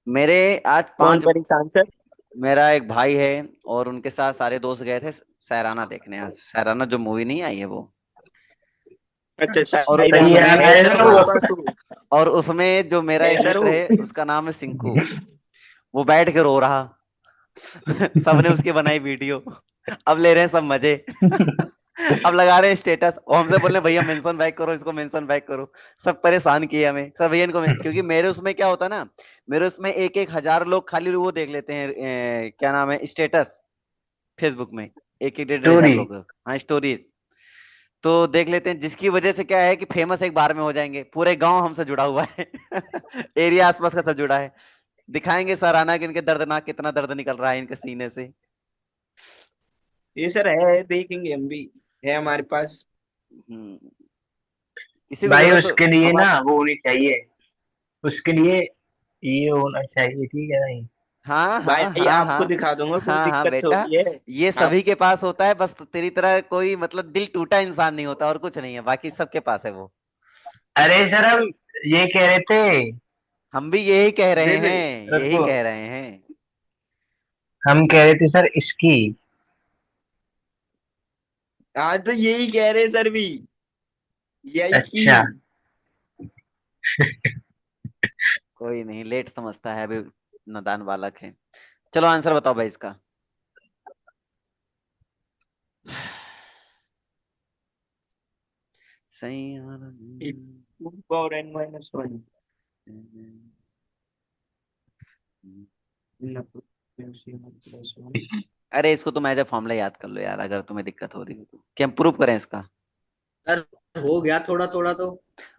मेरे आज कौन 5, परेशान सर? मेरा एक भाई है और उनके साथ सारे दोस्त गए थे सैराना देखने, आज सैराना जो मूवी नहीं आई है वो। अच्छा और शायरा, सही उसमें, याद है है सर ना हमारे हाँ, वो। पास वो, और उसमें जो मेरा है एक सर मित्र वो। है उसका नाम है सिंकू, वो बैठ के रो रहा। सबने उसकी बनाई वीडियो, अब ले रहे हैं सब मजे। अब लगा रहे हैं स्टेटस, और हमसे बोल रहे हैं भैया मेंशन बैक करो, इसको मेंशन बैक करो। सब परेशान किए हमें, सब भैया इनको क्योंकि मेरे उसमें क्या होता है ना, मेरे उसमें एक एक हजार लोग खाली वो देख लेते हैं, क्या नाम है, स्टेटस, फेसबुक में एक एक 1.5 हजार स्टोरी। लोग, हाँ स्टोरीज, तो देख लेते हैं, जिसकी वजह से क्या है कि फेमस एक बार में हो जाएंगे, पूरे गांव हमसे जुड़ा हुआ है। एरिया आसपास का सब जुड़ा है, दिखाएंगे सराहना कि इनके दर्दनाक कितना दर्द निकल रहा है इनके सीने से। ये सर है, देखेंगे हम भी, है हमारे पास। हम्म, किसी को भाई जरूरत उसके लिए हमारे, ना वो होनी चाहिए, उसके लिए ये होना चाहिए, ठीक है भाई। हाँ हाँ भाई हाँ आपको हाँ दिखा दूंगा, कोई हाँ हाँ दिक्कत बेटा, थोड़ी है। ये आप सभी के पास होता है, बस तेरी तरह कोई मतलब दिल टूटा इंसान नहीं होता, और कुछ नहीं है, बाकी सबके पास है वो। अरे सर हम ये कह रहे थे, हम भी यही कह रहे दे दे। हैं, यही रुको, कह रहे हैं। हम कह रहे थे सर इसकी। आज तो यही कह रहे हैं सर भी, यही की। अच्छा। कोई नहीं, लेट समझता है अभी, नादान बालक है। चलो आंसर बताओ भाई इसका। सही। Power n-1। अरे इसको तुम एज ए फॉर्मूला याद कर लो यार, अगर तुम्हें दिक्कत हो रही हो तो, कि हम प्रूव करें इसका? सर हो गया थोड़ा थोड़ा तो,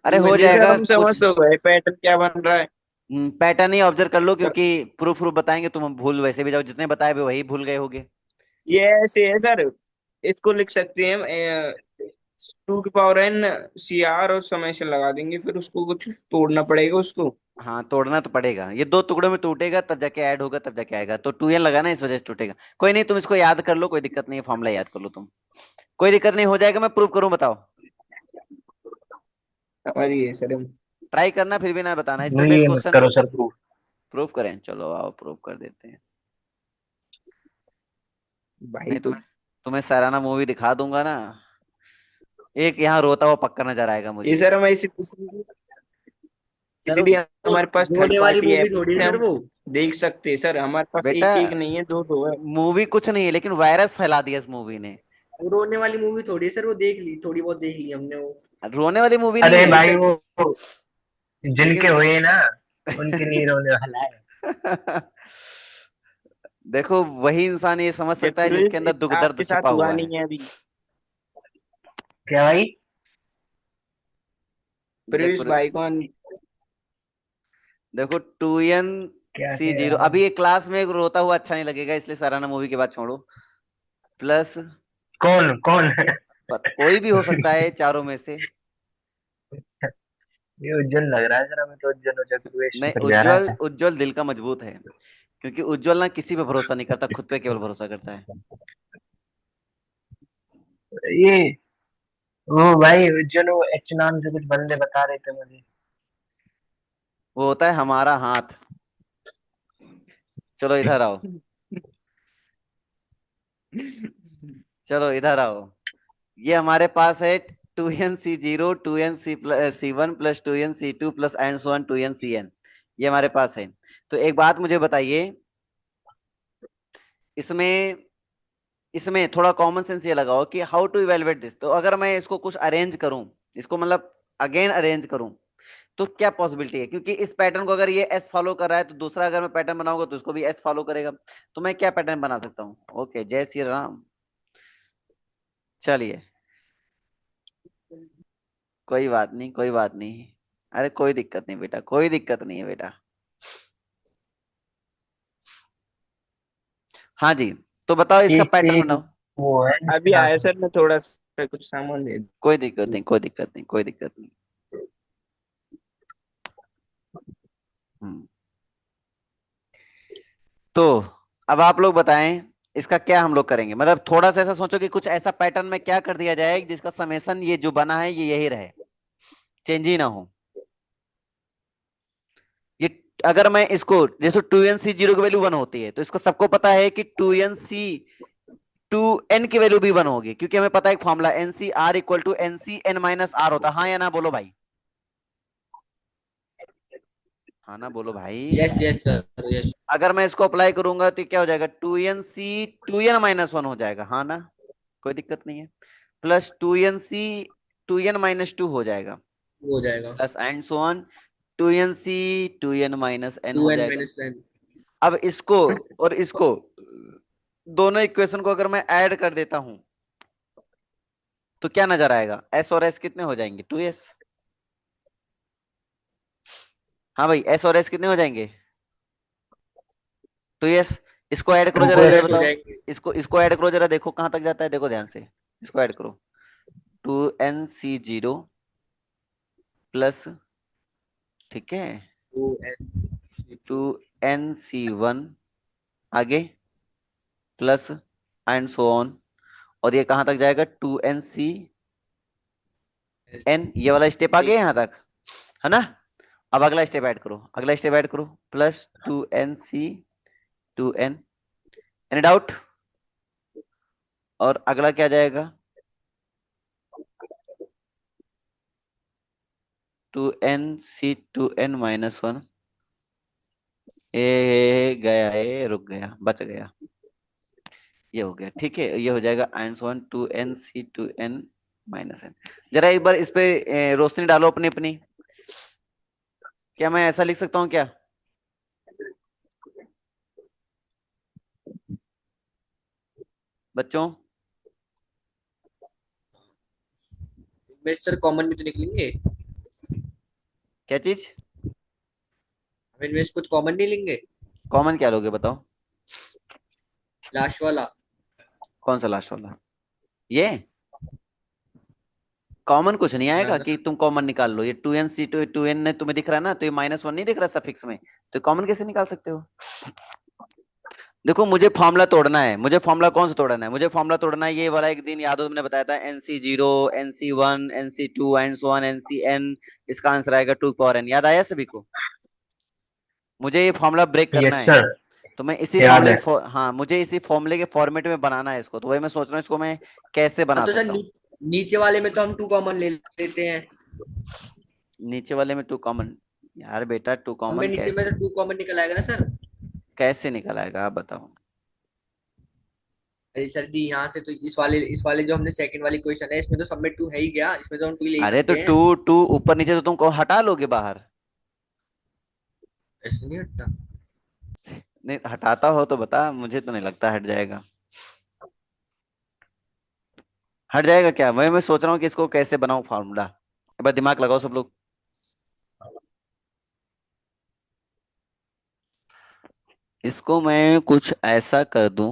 अरे क्यों हो ये वैसे। सर जाएगा हम समझ कुछ। तो गए पैटर्न क्या बन रहा है। पैटर्न ही ऑब्जर्व कर लो, क्योंकि प्रूफ प्रूफ बताएंगे तुम भूल वैसे भी जाओ, जितने बताए भी वही भूल गए होगे। ये ऐसे है सर, इसको लिख सकते हैं 2 की पावर n CR और समेशन लगा देंगे, फिर उसको कुछ तोड़ना पड़ेगा उसको। हाँ तोड़ना तो पड़ेगा, ये 2 टुकड़ों में टूटेगा तब जाके ऐड होगा, तब जाके आएगा, तो 2n लगाना, इस वजह से टूटेगा। कोई नहीं, तुम इसको याद कर लो, कोई दिक्कत नहीं है, फॉर्मूला याद कर लो तुम, कोई दिक्कत नहीं, हो जाएगा, मैं प्रूव करूं, बताओ। समझिए सर हम। ट्राई करना, फिर भी ना बताना, इस पे नहीं बेस्ड ये मत क्वेश्चन करो सर प्रूफ। प्रूव करें, चलो आओ प्रूव कर देते हैं। भाई नहीं तो तुम्हें, तुम्हें सराहना मूवी दिखा दूंगा ना, एक यहाँ रोता हुआ पक्का नजर आएगा ये मुझे। सर हम ऐसे इसलिए सर इसलिए वो हमारे पास थर्ड रोने वाली पार्टी मूवी ऐप थोड़ी है से सर हम वो। देख सकते हैं सर, हमारे पास बेटा एक एक नहीं है, दो दो है। मूवी कुछ नहीं है, लेकिन वायरस फैला दिया इस मूवी ने। वो रोने वाली मूवी थोड़ी है सर, वो देख ली, थोड़ी बहुत देख ली हमने वो। रोने वाली मूवी नहीं अरे है, ये भाई सर वो जिनके लेकिन हुए ना उनके नहीं रोने वाला है। देखो वही इंसान ये समझ ये सकता है जिसके अंदर फिर दुख दर्द आपके साथ छुपा हुआ हुआ है। नहीं है अभी। क्या भाई? प्रवेश भाई कौन? देखो 2n क्या सी कह जीरो, रहा अभी है? ये क्लास में रोता हुआ अच्छा नहीं लगेगा, इसलिए सराहना मूवी के बाद छोड़ो। प्लस कौन कौन? कोई भी हो सकता है चारों में से। ये उज्जवल लग रहा है जरा, मैं तो उज्जवल उज्जवल प्रवेश नहीं, उतर जा रहा उज्जवल है। उज्जवल दिल का मजबूत है, क्योंकि उज्जवल ना किसी पे भरोसा नहीं करता, खुद पे केवल भरोसा करता है। ये वो भाई उज्जवल, वो एच नाम से कुछ बंदे बता रहे थे मुझे। वो होता है हमारा हाथ। चलो इधर आओ, चलो इधर आओ। ये हमारे पास है 2n c0, 2n c1 plus 2n c2 plus and so on 2n cn। ये हमारे पास है। तो एक बात मुझे बताइए, इसमें इसमें थोड़ा कॉमन सेंस ये लगाओ कि हाउ टू इवेलुएट दिस। तो अगर मैं इसको कुछ अरेंज करूं, इसको मतलब अगेन अरेंज करूं, तो क्या पॉसिबिलिटी है? क्योंकि इस पैटर्न को अगर ये एस फॉलो कर रहा है, तो दूसरा अगर मैं पैटर्न बनाऊंगा तो उसको भी एस फॉलो करेगा। तो मैं क्या पैटर्न बना सकता हूँ? ओके, जय श्री राम। चलिए, कोई बात नहीं, कोई बात नहीं। अरे कोई दिक्कत नहीं बेटा, कोई दिक्कत नहीं है बेटा। हाँ जी, तो बताओ इसका एक पैटर्न एक बनाओ। वो है अभी इसका। आया सर, मैं थोड़ा सा कुछ सामान दे दूं। कोई दिक्कत नहीं, कोई दिक्कत नहीं, कोई दिक्कत नहीं। हम्म। तो अब आप लोग बताएं, इसका क्या हम लोग करेंगे? मतलब थोड़ा सा ऐसा सोचो कि कुछ ऐसा पैटर्न में क्या कर दिया जाए जिसका समेसन ये जो बना है ये यही रहे, चेंज ही ना हो। ये अगर मैं इसको जैसे 2n c0 की वैल्यू 1 होती है, तो इसका सबको पता है कि 2n की वैल्यू भी 1 होगी, क्योंकि हमें पता है एक formula NCR equal to NCn-R होता है। हाँ या ना बोलो भाई, हाँ ना बोलो भाई। Yes yes sir, yes. अगर मैं इसको अप्लाई करूंगा तो क्या हो जाएगा? 2n-1 हो जाएगा, हाँ ना? कोई दिक्कत नहीं है। प्लस 2n-2 हो जाएगा, हो जाएगा। Plus and so on 2n-n two हो एन जाएगा। Minus N. अब इसको और इसको, दोनों इक्वेशन को अगर मैं ऐड कर देता हूं, तो क्या नजर आएगा? s और s कितने हो जाएंगे? 2s। हाँ भाई, s और s कितने हो जाएंगे? 2s। इसको ऐड करो टू जरा, टू इधर एस हो बताओ। जाएंगे। इसको ऐड करो जरा, देखो कहां तक जाता है, देखो ध्यान से। इसको ऐड करो, 2n c0 प्लस, ठीक है, two N C two two N C one आगे, प्लस एंड सो ऑन। और ये कहां तक जाएगा? 2n c n। ये वाला स्टेप आ गया यहाँ तक, है ना? अब अगला स्टेप ऐड करो, अगला स्टेप ऐड करो, प्लस 2n एनी डाउट? और अगला क्या जाएगा? 2n-1। गया, रुक गया, बच गया। ये हो गया, ठीक है। ये हो जाएगा एंड सो ऑन 2n-n। जरा एक बार इस पे रोशनी डालो अपनी अपनी। क्या मैं ऐसा लिख सकता हूँ क्या बच्चों? में सर कॉमन भी तो निकलेंगे। क्या चीज? हम इनमें से कुछ कॉमन नहीं लेंगे। कॉमन क्या लोगे बताओ? लास्ट वाला। कौन सा लास्ट वाला? ये कॉमन कुछ नहीं हाँ आएगा सर। कि तुम कॉमन निकाल लो। ये 2n ने तुम्हें दिख रहा है ना, तो ये -1 नहीं दिख रहा सफिक्स में, तो कॉमन कैसे निकाल सकते हो? देखो, मुझे फॉर्मूला तोड़ना है। मुझे फॉर्मूला कौन सा तोड़ना है? मुझे फॉर्मूला तोड़ना है ये वाला, एक दिन याद हो तुमने बताया था, NC0 NC1 NC2 and so on NCn। इसका आंसर आएगा 2 पावर n। याद आया सभी को? मुझे ये फॉर्मूला ब्रेक करना यस है। सर, तो मैं इसी याद फॉर्मूले है। के हाँ, मुझे इसी फॉर्मूले के फॉर्मेट में बनाना है इसको। तो वही मैं सोच रहा हूँ, इसको मैं कैसे हाँ बना तो सर सकता हूँ। नीचे वाले में तो हम टू कॉमन ले लेते हैं। नीचे वाले में 2 कॉमन? यार बेटा, टू हमें कॉमन नीचे में कैसे, तो टू कॉमन निकल आएगा ना सर। कैसे निकल आएगा आप बताओ? अरे सर जी, यहाँ से तो इस वाले जो हमने सेकंड वाली क्वेश्चन है, इसमें तो सब में टू है ही गया, इसमें तो हम टू ले ही अरे तो सकते हैं। टू टू ऊपर नीचे तो तुम को हटा लोगे बाहर। ऐसे नहीं हटता। नहीं, हटाता हो तो बता, मुझे तो नहीं लगता हट जाएगा। हट जाएगा क्या? मैं सोच रहा हूँ कि इसको कैसे बनाऊं फॉर्मूला। एक बार दिमाग लगाओ सब लोग। इसको मैं कुछ ऐसा कर दूं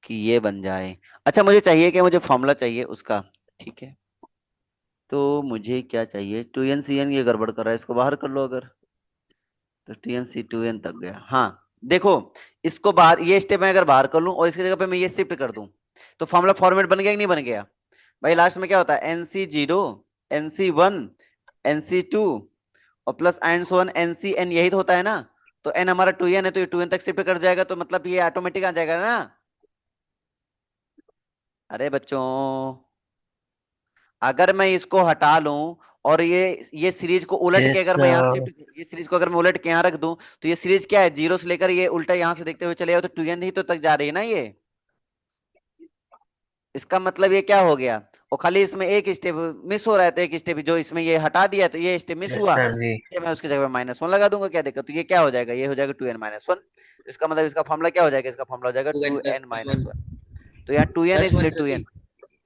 कि ये बन जाए। अच्छा मुझे चाहिए क्या, मुझे फॉर्मूला चाहिए उसका। ठीक है, तो मुझे क्या चाहिए, टू एन सी एन, ये गड़बड़ कर रहा है, इसको बाहर कर लो अगर। तो T n C two n तक गया। हाँ देखो, इसको बाहर, ये स्टेप मैं अगर बाहर कर लूं और इसकी जगह पे मैं ये शिफ्ट कर दूं, तो फॉर्मूला फॉर्मेट बन गया कि नहीं बन गया। भाई लास्ट में क्या होता है, NC0, NC1, NC2 और plus and so on NCN, यही तो होता है ना। तो n हमारा 2n है, तो ये 2n तक शिफ्ट कर जाएगा, तो मतलब ये ऑटोमेटिक आ जाएगा ना। अरे बच्चों, अगर मैं इसको हटा लूं और ये सीरीज को उलट के यस अगर मैं यहाँ सर। शिफ्ट, ये सीरीज को अगर मैं उलट के यहाँ रख दूं, तो ये सीरीज क्या है, जीरो से लेकर ये उल्टा यहाँ से देखते हुए चले जाओ, तो 2n ही तो तक जा रही है ना ये। इसका मतलब ये क्या हो गया, और खाली इसमें एक स्टेप मिस हो रहा है, तो एक स्टेप जो इसमें ये हटा दिया, तो ये स्टेप मिस यस हुआ, सर जी। ये मैं उसकी जगह -1 लगा दूंगा, क्या दिक्कत। तो ये क्या हो जाएगा, ये हो जाएगा 2n-1। इसका मतलब इसका फॉर्मूला क्या हो जाएगा, इसका फॉर्मूला हो जाएगा two n two plus N one. Minus one तो यहाँ 2n है, प्लस वन इसलिए सर 2n, जी।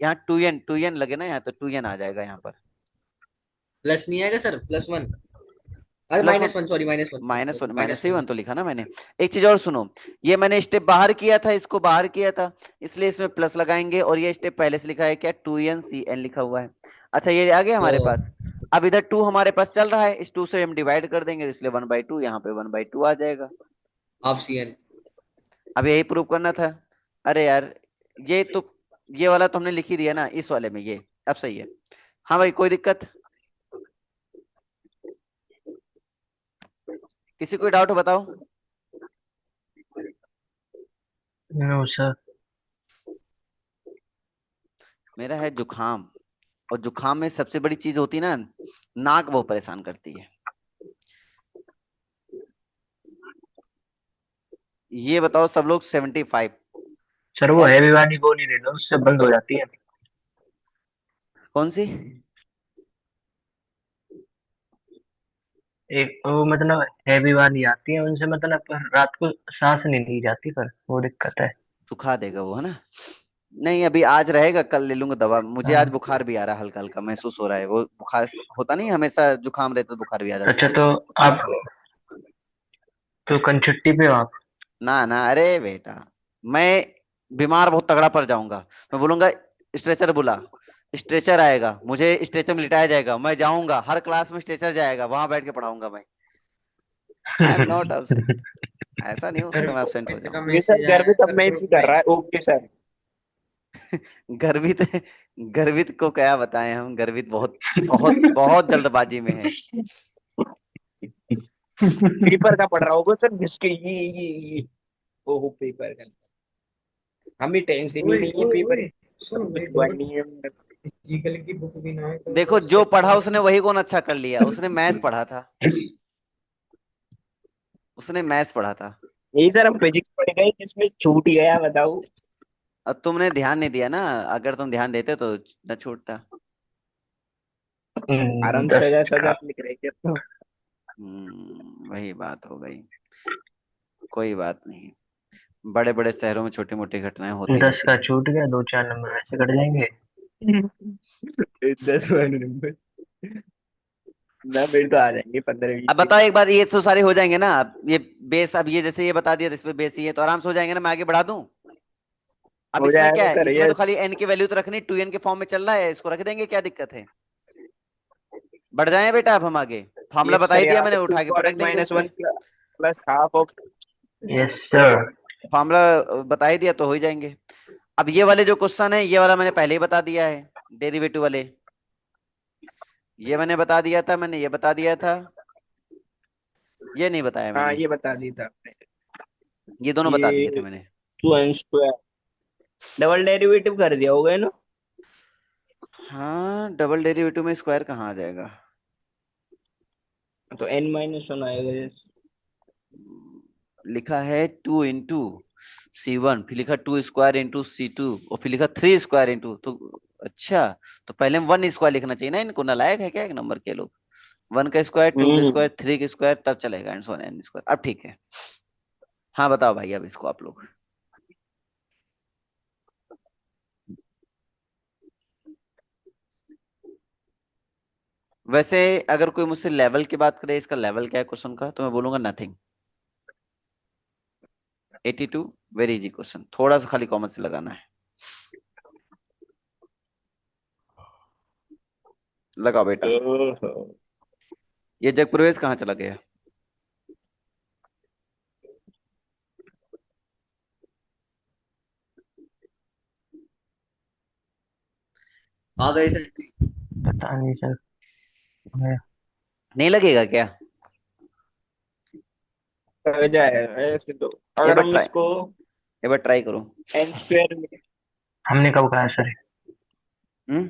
यहाँ 2n लगे ना यहाँ, तो 2n आ जाएगा यहाँ पर। प्लस नहीं आएगा सर, +1। अरे +1, -1, सॉरी -1, -1 माइनस -1 वन। तो लिखा ना मैंने। एक चीज और सुनो, ये मैंने स्टेप बाहर किया था, इसको बाहर किया था, इसलिए इसमें प्लस लगाएंगे, और ये स्टेप पहले से लिखा है क्या, 2nCn लिखा हुआ है। अच्छा ये आ गया तो हमारे पास। अब इधर 2 हमारे पास चल रहा है, इस 2 से हम डिवाइड कर देंगे, इसलिए 1/2, यहाँ पे 1/2 आ जाएगा। Half CN। अब यही प्रूव करना था। अरे यार, ये तो, ये वाला तो हमने लिख ही दिया ना इस वाले में, ये अब सही है। हाँ भाई, कोई दिक्कत, किसी कोई डाउट हो बताओ। No sir. मेरा है जुखाम, और जुखाम में सबसे बड़ी चीज होती है ना, नाक बहुत परेशान करती है। ये बताओ सब लोग 75। सर वो हैवी वाली गोली ले लो, उससे बंद हो जाती है। कौन सी। एक वो मतलब हैवी वाली आती है, उनसे मतलब पर रात को सांस नहीं ली जाती, पर वो दिक्कत है। सुखा देगा वो, है ना। नहीं अभी आज रहेगा, कल ले लूंगा दवा। मुझे आज हाँ। बुखार भी आ रहा है, हल्का हल्का महसूस हो रहा है, वो बुखार होता नहीं, हमेशा जुखाम रहता तो बुखार भी आ जाता अच्छा है। तो आप, तो कल छुट्टी पे हो आप? ना ना, अरे बेटा, मैं बीमार बहुत तगड़ा पड़ जाऊंगा, मैं बोलूंगा स्ट्रेचर बुला, स्ट्रेचर आएगा, मुझे स्ट्रेचर में लिटाया जाएगा, मैं जाऊंगा, हर क्लास में स्ट्रेचर जाएगा, वहां बैठ के पढ़ाऊंगा मैं। आई एम नॉट absent, ऐसा नहीं हो सर सकता मैं एबसेंट हो वैसे का जाऊं। ये सर मैसेज आया घर भी है तब सर, मैं ग्रुप इसी कर में। रहा है, ओके सर। गर्वित, गर्वित को क्या बताएं हम, गर्वित बहुत बहुत बहुत जल्दबाजी में है। पेपर का पढ़ रहा होगा सर, जिसके ये ओहो पेपर का। हमें टेंशन ही ओए नहीं है ओए पेपर ओए, की, सुन सब कुछ वेट हुआ वेट। नहीं है। फिजिकल की बुक भी ना है तो देखो जो चेक पढ़ा करो। उसने वही कौन अच्छा कर लिया, उसने मैथ्स पढ़ा था, उसने मैथ्स पढ़ा था। यही सर, हम फिजिक्स पढ़ गए जिसमें छूट ही गया, बताओ। अब तुमने ध्यान नहीं दिया ना, अगर तुम ध्यान देते तो न छूटता। आराम दस सजा का। सजा लिख रहे थे तो। वही बात हो गई, कोई बात नहीं, बड़े बड़े शहरों में छोटी मोटी घटनाएं होती 10 रहती का हैं। छूट गया, 2 4 नंबर ऐसे कट जाएंगे। 10 नंबर ना, फिर तो आ जाएंगे 15 20 अब बताओ एक बार, ये तो सारे हो जाएंगे ना, अब ये बेस, अब ये जैसे ये बता दिया, इस पे बेस ये तो आराम से हो जाएंगे ना, मैं आगे बढ़ा दूं। अब हो इसमें जाएगा क्या है, सर, इसमें तो यस। खाली n की वैल्यू तो रखनी, 2n के फॉर्म में चल रहा है, इसको रख देंगे, क्या दिक्कत है। बढ़ जाए बेटा, अब हम आगे, फार्मूला यस बता सर, ही दिया यहाँ पे मैंने, टू उठा के पावर पटक एन देंगे उस माइनस वन पे। Plus half of. Yes sir. Formula बता ही दिया तो हो ही जाएंगे। अब ये वाले जो क्वेश्चन है, ये वाला मैंने पहले ही बता दिया है, डेरिवेटिव वाले, ये मैंने बता दिया था, मैंने ये बता दिया था, ये नहीं बताया हाँ, मैंने, ये बता दी था आपने। ये दोनों बता दिए थे ये मैंने। 2n² डबल डेरिवेटिव कर दिया होगा ना। हाँ डबल डेरिवेटिव में स्क्वायर कहाँ आ जाएगा। तो n-1 आएगा, yes। लिखा है 2 × C1, फिर लिखा 2² × C2, और फिर लिखा 3² तो, अच्छा, तो पहले में 1 स्क्वायर लिखना चाहिए ना, इनको नालायक है क्या एक नंबर के लोग। 1 का स्क्वायर, 2 का स्क्वायर, 3 का स्क्वायर, तब चलेगा, एंड सो ऑन n²। अब ठीक है। हाँ बताओ भाई, अब इसको आप लोग, वैसे अगर कोई मुझसे लेवल की बात करे, इसका लेवल क्या है क्वेश्चन का, तो मैं बोलूंगा नथिंग। 82 वेरी इजी क्वेश्चन, थोड़ा सा खाली कॉमन से लगाना है। लगाओ बेटा। ओहो। ये जग प्रवेश कहाँ चला गया? आ गए सर जी। पता नहीं सर। नहीं लगेगा क्या? लग जाएगा ऐसे तो। एक अगर बार हम ट्राई, इसको एक बार ट्राई करो। एन स्क्वायर में हमने कब कहा सर? हम्म।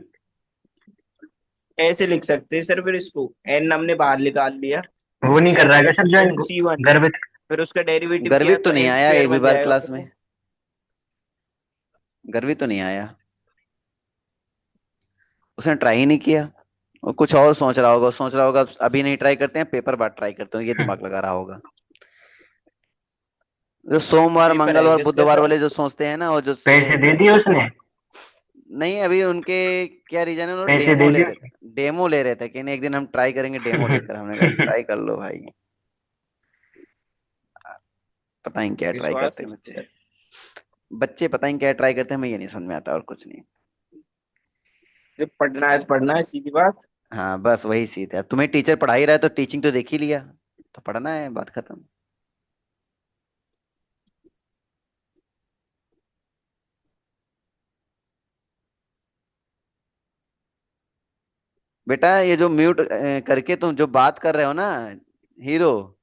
ऐसे लिख सकते हैं सर, फिर इसको एन हमने बाहर निकाल लिया, वो नहीं कर रहा है क्या सर ज्वाइन एन को? सी वन, गर्भित? फिर उसका डेरिवेटिव किया गर्वित तो तो नहीं एन आया स्क्वायर एक भी बन बार जाएगा क्लास फिर में, वो। गर्वित तो नहीं आया। उसने ट्राई ही नहीं किया, वो कुछ और सोच रहा होगा, सोच रहा होगा अभी नहीं ट्राई करते हैं, पेपर बाद ट्राई करते हैं, ये दिमाग लगा रहा होगा। जो सोमवार पेपर है मंगलवार क्या बुधवार सर? वाले जो सोचते हैं ना, वो जो पैसे दे दिए उसने? नहीं अभी उनके क्या रीजन है, उन्होंने पैसे डेमो दे ले दिए रहे थे, उसने? डेमो ले रहे थे कि नहीं एक दिन हम ट्राई करेंगे डेमो लेकर, हमने कहा ट्राई कर लो भाई। पता ही क्या ट्राई विश्वास करते हैं नहीं बच्चे, सर। बच्चे पता ही क्या ट्राई करते हैं, हमें ये नहीं समझ में आता और कुछ नहीं। जब पढ़ना है तो पढ़ना है, सीधी बात। हाँ बस वही सीध है, तुम्हें टीचर पढ़ा ही रहा है तो टीचिंग तो देख ही लिया, तो पढ़ना है, बात खत्म। बेटा ये जो म्यूट करके तुम जो बात कर रहे हो ना, हीरो,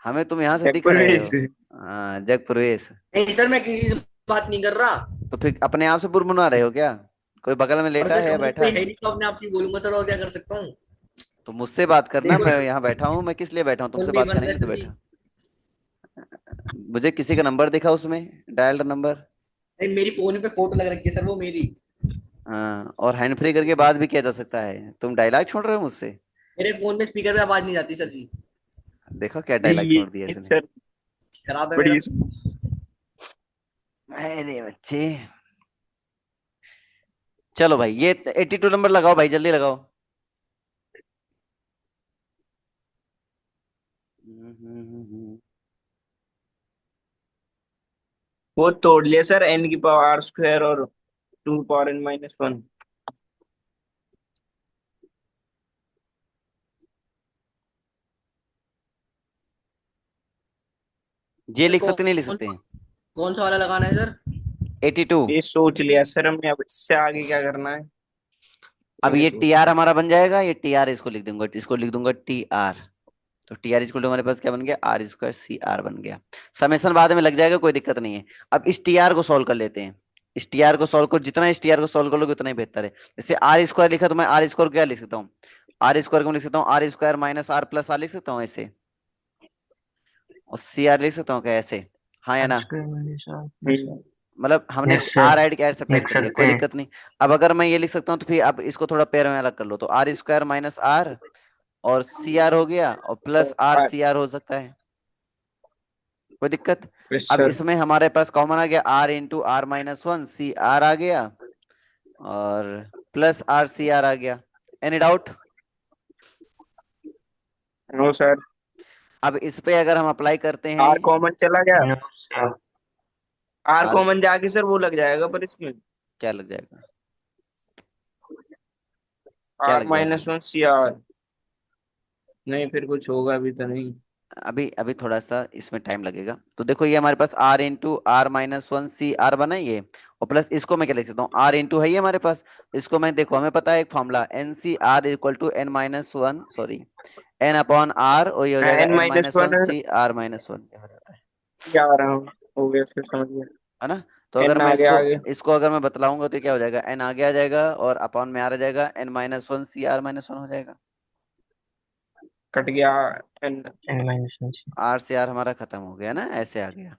हमें तुम यहाँ से दिख रहे हो। परवेश। हाँ जग प्रवेश। नहीं सर, मैं किसी से बात नहीं कर रहा। तो फिर अपने आप से बुनबुना रहे हो क्या? कोई बगल में और लेटा सर है कमरे बैठा कोई है? है नहीं तो अपने आप ही बोलूंगा सर, और क्या कर सकता हूँ। तो मुझसे बात करना, देखो मैं यहाँ बैठा हूँ, मैं किस लिए बैठा हूँ, फोन तुमसे नहीं बात बंद करने के है लिए तो सर जी। बैठा। मुझे किसी का नंबर दिखा उसमें, डायल्ड नंबर। नहीं, मेरी फोन पे फोटो लग रखी है सर, वो मेरी। हाँ और हैंड फ्री करके बात भी किया जा सकता है, तुम डायलॉग छोड़ रहे हो मुझसे। मेरे फोन में स्पीकर पे आवाज नहीं जाती सर जी। देखो क्या डायलॉग छोड़ दिया ये इसने। सर खराब है मेरा। बड़ी। अरे बच्चे, चलो भाई ये 82 नंबर लगाओ भाई, जल्दी लगाओ। वो तोड़ लिया सर, एन की पावर आर स्क्वायर और two power n minus one. ये सर लिख सकते नहीं लिख कौन सकते हैं? कौन सा वाला लगाना है सर? 82। ये सोच लिया सर हमने, अब इससे आगे क्या करना है अब ये ये टी सोचना आर है। हमारा बन जाएगा, ये टी आर इसको लिख दूंगा, इसको लिख दूंगा टी आर। तो टी आर इक्वल टू हमारे पास क्या बन गया, आर स्क्वायर सी आर बन गया। समेशन बाद में लग जाएगा, कोई दिक्कत नहीं है। अब इस टी आर को सॉल्व कर लेते हैं। इस टी आर को सॉल्व कर, जितना इस टी आर को सॉल्व कर लोगे उतना ही बेहतर है। जैसे आर स्क्वायर लिखा तो मैं आर स्क्वायर क्या लिख सकता हूँ, आर स्क्वायर को लिख सकता हूँ R square minus R plus R लिख सकता हूँ ऐसे, और सी आर लिख सकता हूँ क्या ऐसे? हाँ या ना? मतलब हमने यस सर, आर ऐड क्या सब्ट्रैक्ट लिख कर दिया, सकते कोई हैं। दिक्कत नहीं। अब अगर मैं ये लिख सकता हूँ तो फिर अब इसको थोड़ा पैर में अलग कर लो, तो आर स्क्वायर माइनस आर और सी आर हो गया, और प्लस आर सी आर हो सकता है, कोई दिक्कत? यस अब सर। इसमें हमारे पास कॉमन आ गया r into r minus one, C r आ गया, और प्लस आर सी आर आ गया। Any doubt? No sir. अब इस पे अगर हम अप्लाई करते हैं, आर कॉमन चला गया, no sir. R R common जाके सर वो लग जाएगा पर इसमें क्या लग जाएगा, क्या आर लग जाएगा? Minus one C R. नहीं फिर कुछ होगा अभी तो नहीं। अभी अभी थोड़ा सा इसमें टाइम लगेगा। तो देखो ये हमारे पास r into r minus one C r बना ही है, और प्लस इसको मैं क्या लिख सकता हूँ, आर इंटू है ये हमारे पास। इसको मैं देखो, हमें पता है एक formula n C R equal to N minus one, sorry n upon R, और ये हो जाएगा n n minus minus one one C are minus one हो जाता आ रहा हूँ, हो गया फिर समझ गया। है ना? तो अगर एन मैं आगे इसको आगे इसको अगर मैं बतलाऊंगा तो क्या हो जाएगा, एन आगे आ जाएगा और अपॉन में आर आ जाएगा, N minus one C are minus one हो जाएगा। कट गया एन। आर से आर हमारा खत्म हो गया ना, ऐसे आ गया।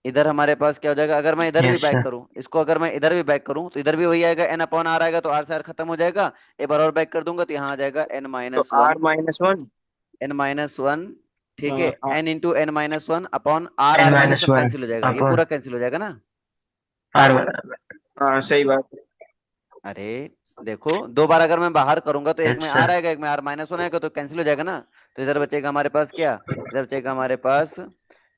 इधर हमारे पास क्या हो जाएगा, अगर मैं इधर भी यस बैक सर। करूं इसको, अगर मैं इधर भी बैक करूं तो इधर भी वही आएगा, एन अपॉन आर आएगा, तो आर से आर खत्म हो जाएगा। एक बार और बैक कर दूंगा तो यहाँ आ जाएगा एन तो minus R one, minus one. N minus one, ठीक है, N into n minus one upon R, n R minus minus one one cancel हो जाएगा, ये अपॉन पूरा कैंसिल हो जाएगा ना। आर। हाँ सही बात है। अरे देखो, दो बार अगर मैं बाहर करूंगा तो एक यस में आर सर। आएगा एक में आर माइनस वन आएगा, तो कैंसिल हो जाएगा ना। तो इधर बचेगा हमारे पास क्या, इधर बचेगा हमारे पास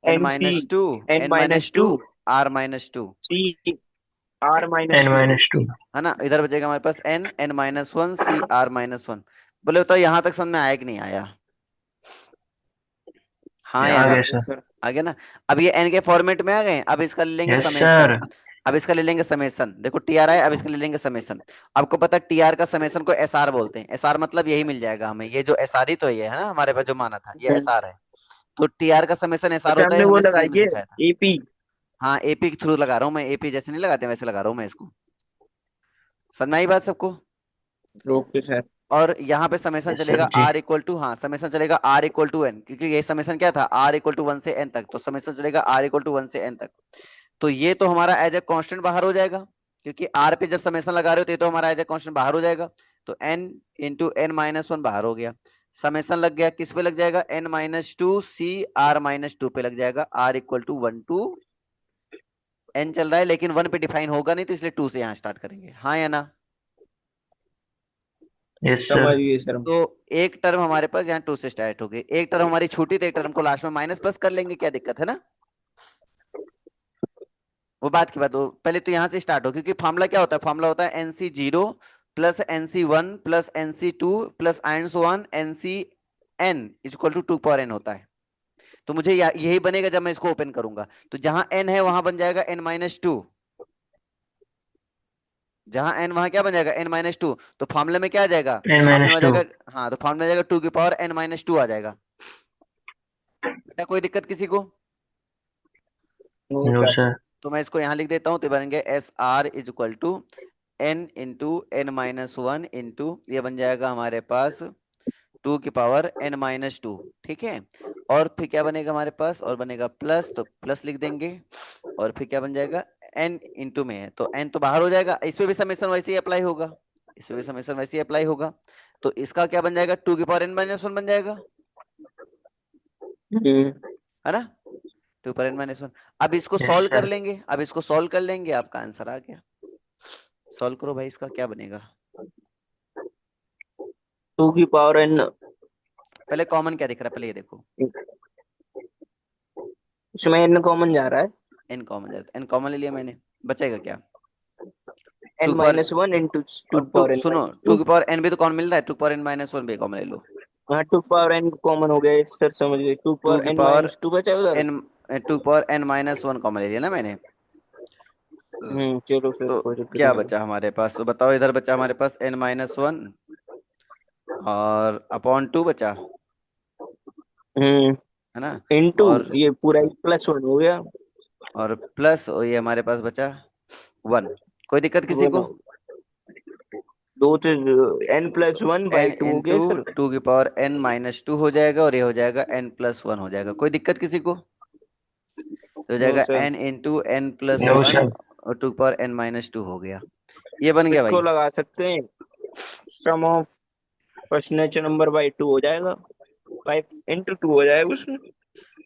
n n C minus two n n minus minus two two r minus two, C are minus n two. Minus two. है ना। इधर बचेगा हमारे पास n n minus one C are minus one. बोले बताओ यहाँ तक समझ में आया कि नहीं आया? हाँ या आ ना? गए सर। सर आ गया ना। अब ये एन के फॉर्मेट में आ गए, अब इसका ले लेंगे यस समेसन। सर। अब इसका ले लेंगे समेसन, देखो टी आर है, अब इसका ले लेंगे समेसन। आपको पता है टी आर का समेसन को एस आर बोलते हैं, एस आर मतलब यही मिल जाएगा हमें, ये जो एस आर ही तो ये है ना हमारे पास जो माना था, ये एस आर है। तो टी आर का समेसन एस आर अच्छा होता है, हमने वो हमने सी लगाई में है सिखाया था। एपी। हाँ एपी के थ्रू लगा रहा हूँ मैं, एपी जैसे नहीं लगाते वैसे लगा रहा हूँ मैं इसको। समझ में आई बात सबको? Okay sir. और यहाँ पे समेसन यस सर चलेगा जी। आर इक्वल टू, हाँ समेसन चलेगा आर इक्वल टू एन, क्योंकि ये समेसन क्या था, आर इक्वल टू वन से एन तक, तो समेसन चलेगा आर इक्वल टू वन से एन तक। तो ये तो हमारा एज ए कांस्टेंट बाहर हो जाएगा, क्योंकि आर पे जब समेसन लगा रहे हो तो ये तो हमारा एज ए कांस्टेंट बाहर हो जाएगा। तो n into n minus one बाहर हो गया। समेसन लग गया, किस पे लग जाएगा, N minus two C are minus two पे लग जाएगा, R equal to one two n चल रहा है, लेकिन वन पे डिफाइन होगा नहीं, तो इसलिए टू से यहाँ स्टार्ट करेंगे, हाँ या ना। यस समझ सर। गए सर। तो एक टर्म हमारे पास यहाँ टू से स्टार्ट हो गई, एक टर्म हमारी छूटी, तो एक टर्म को लास्ट में माइनस प्लस कर लेंगे, क्या दिक्कत है ना। वो बात की बात हो, पहले तो यहाँ से स्टार्ट हो, क्योंकि फॉर्मूला क्या होता है, फॉर्मूला होता है n C zero plus n C one plus n C two plus आइंस one n C n equal to two power n होता है। तो मुझे यही बनेगा जब मैं इसको ओपन करूंगा, तो जहां एन है वहां बन जाएगा एन माइनस टू, जहां एन वहां क्या बन जाएगा एन माइनस टू। तो फॉर्मूले में क्या आ जाएगा, n फॉर्मूले में माइनस आ टू। जाएगा, हाँ तो फॉर्मूले में आ जाएगा टू की पावर एन माइनस टू आ जाएगा। बेटा कोई दिक्कत किसी को? No no sir. सर। तो मैं इसको यहाँ लिख देता हूँ, तो बन गया S R is equal to n into n minus one into, ये बन जाएगा हमारे पास टू की पावर एन माइनस टू, ठीक है। और फिर क्या बनेगा हमारे पास, और बनेगा प्लस, तो प्लस लिख देंगे। और फिर क्या बन जाएगा, एन इंटू में है तो एन तो बाहर हो जाएगा, इस पे भी समेशन वैसे ही अप्लाई होगा, इस पे भी समेशन वैसे ही अप्लाई होगा। तो इसका क्या बन जाएगा, टू की पावर एन माइनस वन बन जाएगा, है ना, two power n minus one. अब इसको यस सॉल्व कर सर। लेंगे, अब इसको सॉल्व कर लेंगे, आपका आंसर आ गया। सॉल्व करो भाई, इसका क्या बनेगा। टू की पावर एन। पहले कॉमन क्या दिख रहा है, पहले ये देखो, इसमें एन कॉमन जा रहा है। एन कॉमन जाता, एन कॉमन ले लिया मैंने, बचेगा क्या, n two power, minus one into two और टू पावर एन सुनो, माइनस टू टू। की पावर एन भी तो कॉमन मिल रहा है, two power n minus one भी कॉमन ले लो। हाँ टू पावर एन कॉमन हो गया सर, समझ गए। टू टू पावर की एन पावर माइनस टू बचा उधर। N, two power n minus one common ले लिया ना मैंने। चलो सर तो कोई दिक्कत क्या नहीं है। बचा हमारे पास, तो बताओ, इधर बचा हमारे पास एन माइनस वन और अपॉन टू बचा, है ना। इंटू और ये पूरा प्लस वन हो गया। और प्लस, और ये हमारे पास बचा वन। कोई दिक्कत किसी वो को? ना दो से n plus one by n two हो इंटू गया सर। टू की पावर एन माइनस टू हो जाएगा, और ये हो जाएगा एन प्लस वन हो जाएगा। कोई दिक्कत किसी को? तो हो नो जाएगा sir. N into N plus no one sir. और two power n minus two हो गया, ये बन गया इसको भाई। लगा सकते हैं, sum of first nature number by two हो जाएगा, फाइव इंटू टू हो जाएगा उसमें।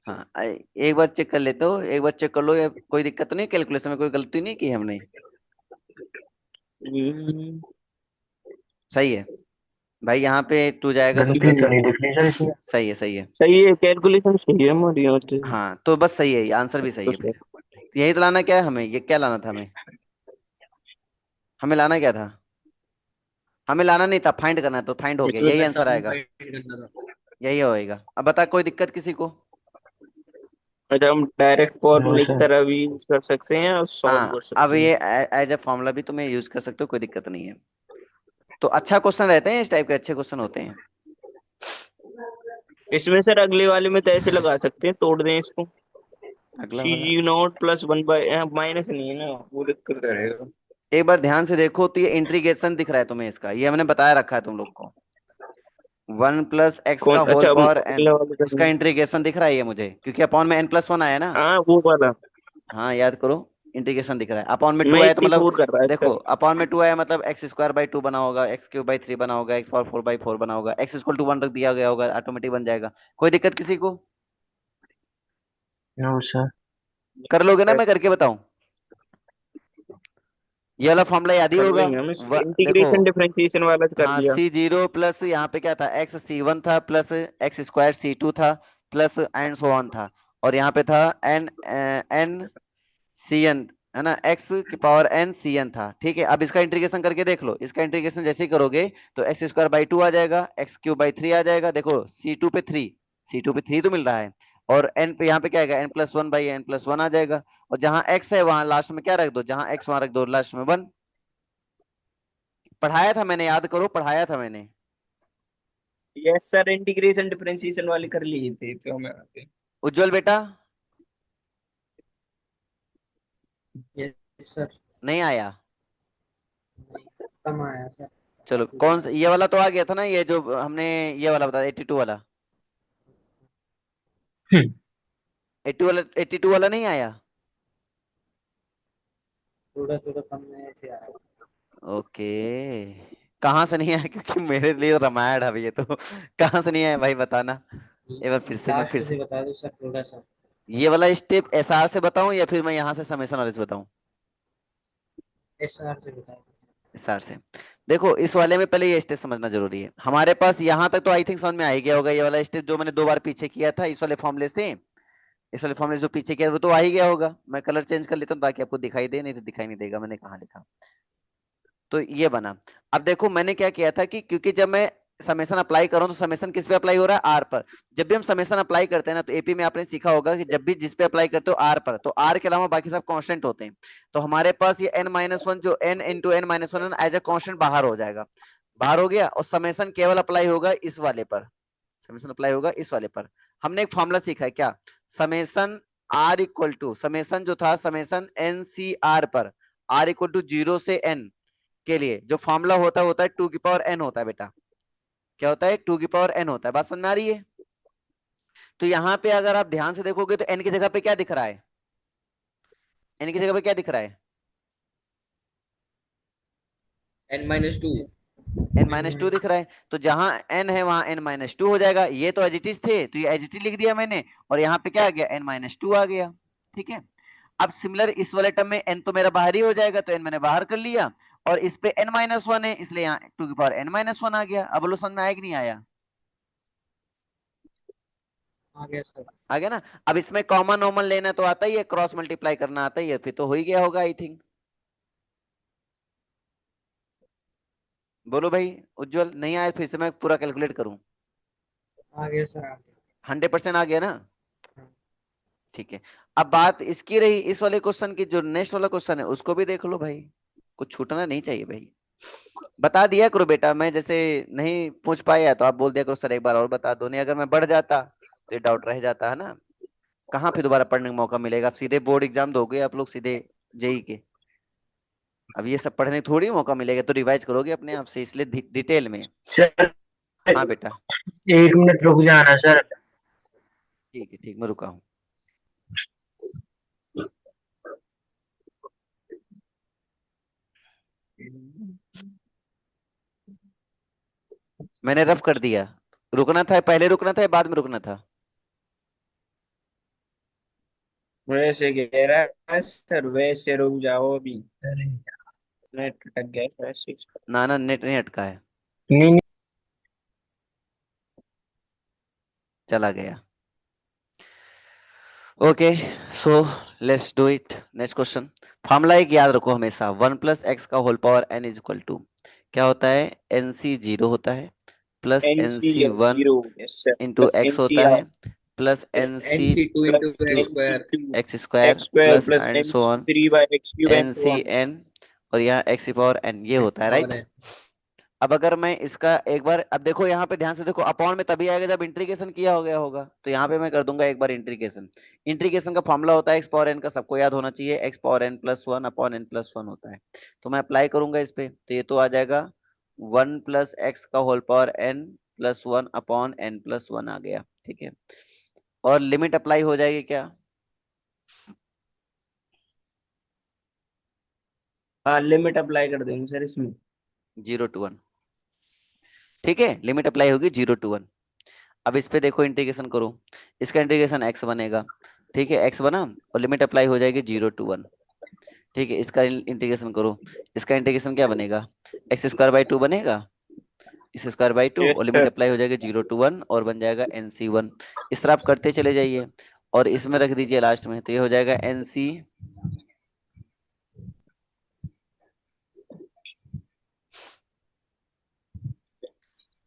हाँ एक बार चेक कर लेते हो, एक बार चेक कर लो, या कोई दिक्कत तो नहीं, कैलकुलेशन में कोई गलती नहीं की हमने? हम्म, सही है भाई, यहाँ पे टू जाएगा तो गलती प्लस, तो नहीं दिख रही सर इसमें। सही है सही है। सही है, कैलकुलेशन सही है हमारी यहाँ से। हाँ तो बस सही है, ये आंसर भी सही तो है सर, फिर। यही तो लाना क्या है हमें, ये क्या लाना था हमें, हमें लाना क्या था, हमें लाना नहीं था, फाइंड करना है, तो फाइंड हो गया, इसमें यही का आंसर सम आएगा, फाइंड करना था। यही होएगा। अब बता, कोई दिक्कत किसी को? अच्छा हम डायरेक्ट नो फॉर्मूला की सर। तरह भी यूज कर सकते हैं और सॉल्व हाँ कर अब सकते हैं। ये एज ए फॉर्मूला भी तुम्हें यूज कर सकते हो, कोई दिक्कत नहीं है। तो अच्छा क्वेश्चन रहते हैं, इस टाइप के अच्छे क्वेश्चन होते हैं। इसमें सर अगले वाले में तो ऐसे लगा सकते हैं, तोड़ दें इसको। अगला सी वाला जी not plus one by minus नहीं है ना, वो दिक्कत रहेगा। एक बार ध्यान से देखो, तो ये इंटीग्रेशन दिख रहा है तुम्हें इसका, ये हमने बताया रखा है तुम लोग को, वन प्लस एक्स का कौन, होल अच्छा हम पावर एन, अगले वाले उसका का। इंटीग्रेशन दिख रहा है ये मुझे, क्योंकि अपॉन में एन प्लस वन आया ना। हाँ वो वाला। हाँ याद करो, इंटीग्रेशन दिख रहा है, अपॉन में टू मैं आया तो इतनी मतलब, फोर कर रहा है देखो सर। अपॉन में टू आया मतलब एक्स स्क्वायर बाई टू बना होगा, एक्स क्यूब बाई थ्री बना होगा, x power four by four बना होगा, एक्स इक्वल टू वन रख दिया गया होगा, ऑटोमेटिक बन जाएगा। कोई दिक्कत किसी को? No sir. कर लोगे ना, सर मैं करके बताऊं? ये वाला फॉर्मूला याद ही कर होगा। लेंगे हम, देखो, इंटीग्रेशन डिफरेंशिएशन वाला कर हाँ लिया। सी जीरो प्लस यहाँ पे क्या था, एक्स सी वन था plus x square C two था प्लस एंड सो ऑन था, और यहाँ पे था एन एन सी एन, है ना, एक्स की पावर एन सी एन था। ठीक है, अब इसका इंटीग्रेशन करके देख लो। इसका इंटीग्रेशन जैसे ही करोगे तो एक्स स्क्वायर बाई टू आ जाएगा, एक्स क्यूब बाई थ्री आ जाएगा। देखो सी टू पे थ्री तो मिल रहा है, और एन पे यहाँ पे क्या आएगा, n plus one by n plus one आ जाएगा। और जहां एक्स है वहां लास्ट में क्या रख दो, जहां एक्स वहां रख दो लास्ट में वन। पढ़ाया था मैंने, याद करो, पढ़ाया था मैंने। यस सर, इंटीग्रेशन डिफरेंशिएशन वाले कर लिए थे तो मैं। उज्जवल बेटा यस सर। नहीं आया? कम आया सर। चलो, कौन सा ये वाला तो आ गया था ना, ये जो हमने ये वाला बताया 82 वाला। 82 वाला नहीं आया? थोड़ा थोड़ा कम में से आया। ओके, कहाँ से नहीं आया? क्योंकि मेरे लिए रामायण है अभी ये तो। कहाँ से नहीं आया भाई, बताना एक बार फिर से। मैं लास्ट फिर से से बता दो सर थोड़ा सा। ये वाला स्टेप एसआर से बताऊं या फिर मैं यहाँ से समेशन वाले से बताऊं? एसआर से बता दो। एसआर से। देखो, इस वाले में पहले ये स्टेप समझना जरूरी है। हमारे पास यहाँ तक तो आई थिंक समझ में आ ही गया होगा। ये वाला स्टेप जो मैंने दो बार पीछे किया था इस वाले फॉर्मूले से, इस वाले फॉर्मूले से जो पीछे किया वो तो आ ही गया होगा। मैं कलर चेंज कर लेता हूँ ताकि आपको दिखाई दे, नहीं तो दिखाई नहीं देगा मैंने कहाँ लिखा। तो ये बना। अब देखो मैंने क्या किया था कि क्योंकि जब मैं समेशन अप्लाई कर रहा हूं तो समेशन किस पे अप्लाई हो रहा है, आर पर। जब भी हम समेशन अप्लाई करते हैं ना, तो एपी में आपने सीखा होगा कि जब भी जिस पे अप्लाई करते हो आर पर, तो आर के अलावा बाकी सब कांस्टेंट होते हैं। तो हमारे पास ये एन माइनस वन, जो n into n minus one as a constant बाहर हो जाएगा, बाहर हो गया। और समेशन केवल अप्लाई होगा इस वाले पर, समेशन अप्लाई होगा इस वाले पर। हमने एक फॉर्मूला सीखा है क्या, summation R equal to, summation जो था समेशन एन सी आर पर, आर इक्वल टू जीरो से एन के लिए जो फॉर्मूला होता है टू की पावर एन होता है बेटा। क्या होता है, टू की पावर एन होता है। बात समझ में आ रही है? तो यहाँ पे अगर आप ध्यान से देखोगे तो एन की जगह पे क्या दिख रहा है, एन की जगह पे क्या दिख रहा है, N minus two. N minus two दिख रहा है। तो जहां एन है वहां एन माइनस टू हो जाएगा। ये तो एजिटिव थे तो ये एजिटिव लिख दिया मैंने, और यहाँ पे क्या आ गया, एन माइनस टू आ गया। ठीक है, अब सिमिलर इस वाले टर्म में एन तो मेरा बाहर ही हो जाएगा, तो एन मैंने बाहर कर लिया। और इस पे एन माइनस वन है, इसलिए यहाँ टू की पावर एन माइनस वन आ गया। अब बोलो समझ में आया कि नहीं आया? आ गया सर। आ गया ना। अब इसमें कॉमन नॉर्मल लेना तो आता ही है, क्रॉस मल्टीप्लाई करना आता ही है, फिर तो हो ही गया होगा आई थिंक। बोलो भाई, उज्जवल नहीं आया? फिर से मैं पूरा कैलकुलेट करूं? आ गया सर आ गया। 100% आ गया ना? हाँ। ठीक है। अब बात इसकी रही इस वाले क्वेश्चन की, जो नेक्स्ट वाला क्वेश्चन है उसको भी देख लो भाई, कुछ छूटना नहीं चाहिए भाई। बता दिया करो बेटा, मैं जैसे नहीं पूछ पाया तो आप बोल दिया करो सर एक बार और बता दो, नहीं अगर मैं बढ़ जाता तो ये डाउट रह जाता है ना। कहाँ फिर दोबारा पढ़ने का मौका मिलेगा? आप सीधे बोर्ड एग्जाम दोगे आप लोग, सीधे जेई के। अब ये सब पढ़ने का थोड़ी मौका मिलेगा, तो रिवाइज करोगे अपने आप से, इसलिए डिटेल में। सर हाँ बेटा, 1 मिनट रुक जाना सर। ठीक है, ठीक, मैं रुका हूँ। मैंने रफ कर दिया। रुकना था पहले, रुकना था या बाद में रुकना था? वैसे कह रहा है सर, वैसे रुक जाओ अभी, नेट अटक गया सर ऐसे। ना ना, नेट नहीं अटका है, नहीं चला गया। Okay, so let's do it. Next question. Formula एक याद रखो हमेशा, वन प्लस एक्स का whole power n is equal to क्या होता है, एन सी जीरो होता है, plus n n C C one zero, yes sir, into plus x होता एनसीआर है, plus n n C C two into plus x n C square. Two x square x square plus plus and so n C on three by x cube and n so C on. N, और यहाँ एक्स की पावर एन, ये होता है पावर राइट। है। अब अगर मैं इसका एक बार, अब देखो यहाँ पे ध्यान से देखो, अपॉन में तभी आएगा जब इंटीग्रेशन किया हो गया होगा। तो यहाँ पे मैं कर दूंगा एक बार इंटीग्रेशन। इंटीग्रेशन का फॉर्मूला होता है एक्स पावर एन का, सबको याद होना चाहिए, x power n plus one upon n plus one होता है। तो मैं अप्लाई करूंगा इस पे, तो ये तो आ जाएगा वन प्लस एक्स का whole power n plus one upon n plus one आ गया। ठीक है, और लिमिट अप्लाई हो जाएगी क्या? हाँ, लिमिट अप्लाई कर देंगे सर इसमें। 0 to 1। ठीक है, लिमिट अप्लाई होगी 0 to 1। अब इस पे देखो इंटीग्रेशन करो, इसका इंटीग्रेशन एक्स बनेगा। ठीक है, एक्स बना, और लिमिट अप्लाई हो जाएगी 0 to 1। ठीक है, इसका इंटीग्रेशन करो, इसका इंटीग्रेशन क्या बनेगा, एक्स स्क्वायर बाई टू बनेगा, इस स्क्वायर बाई टू, यस और लिमिट सर। अप्लाई हो जाएगी 0 to 1 और बन जाएगा एन सी वन। इस तरह आप करते चले जाइए। और इसमें रख दीजिए लास्ट में, तो ये हो जाएगा NC,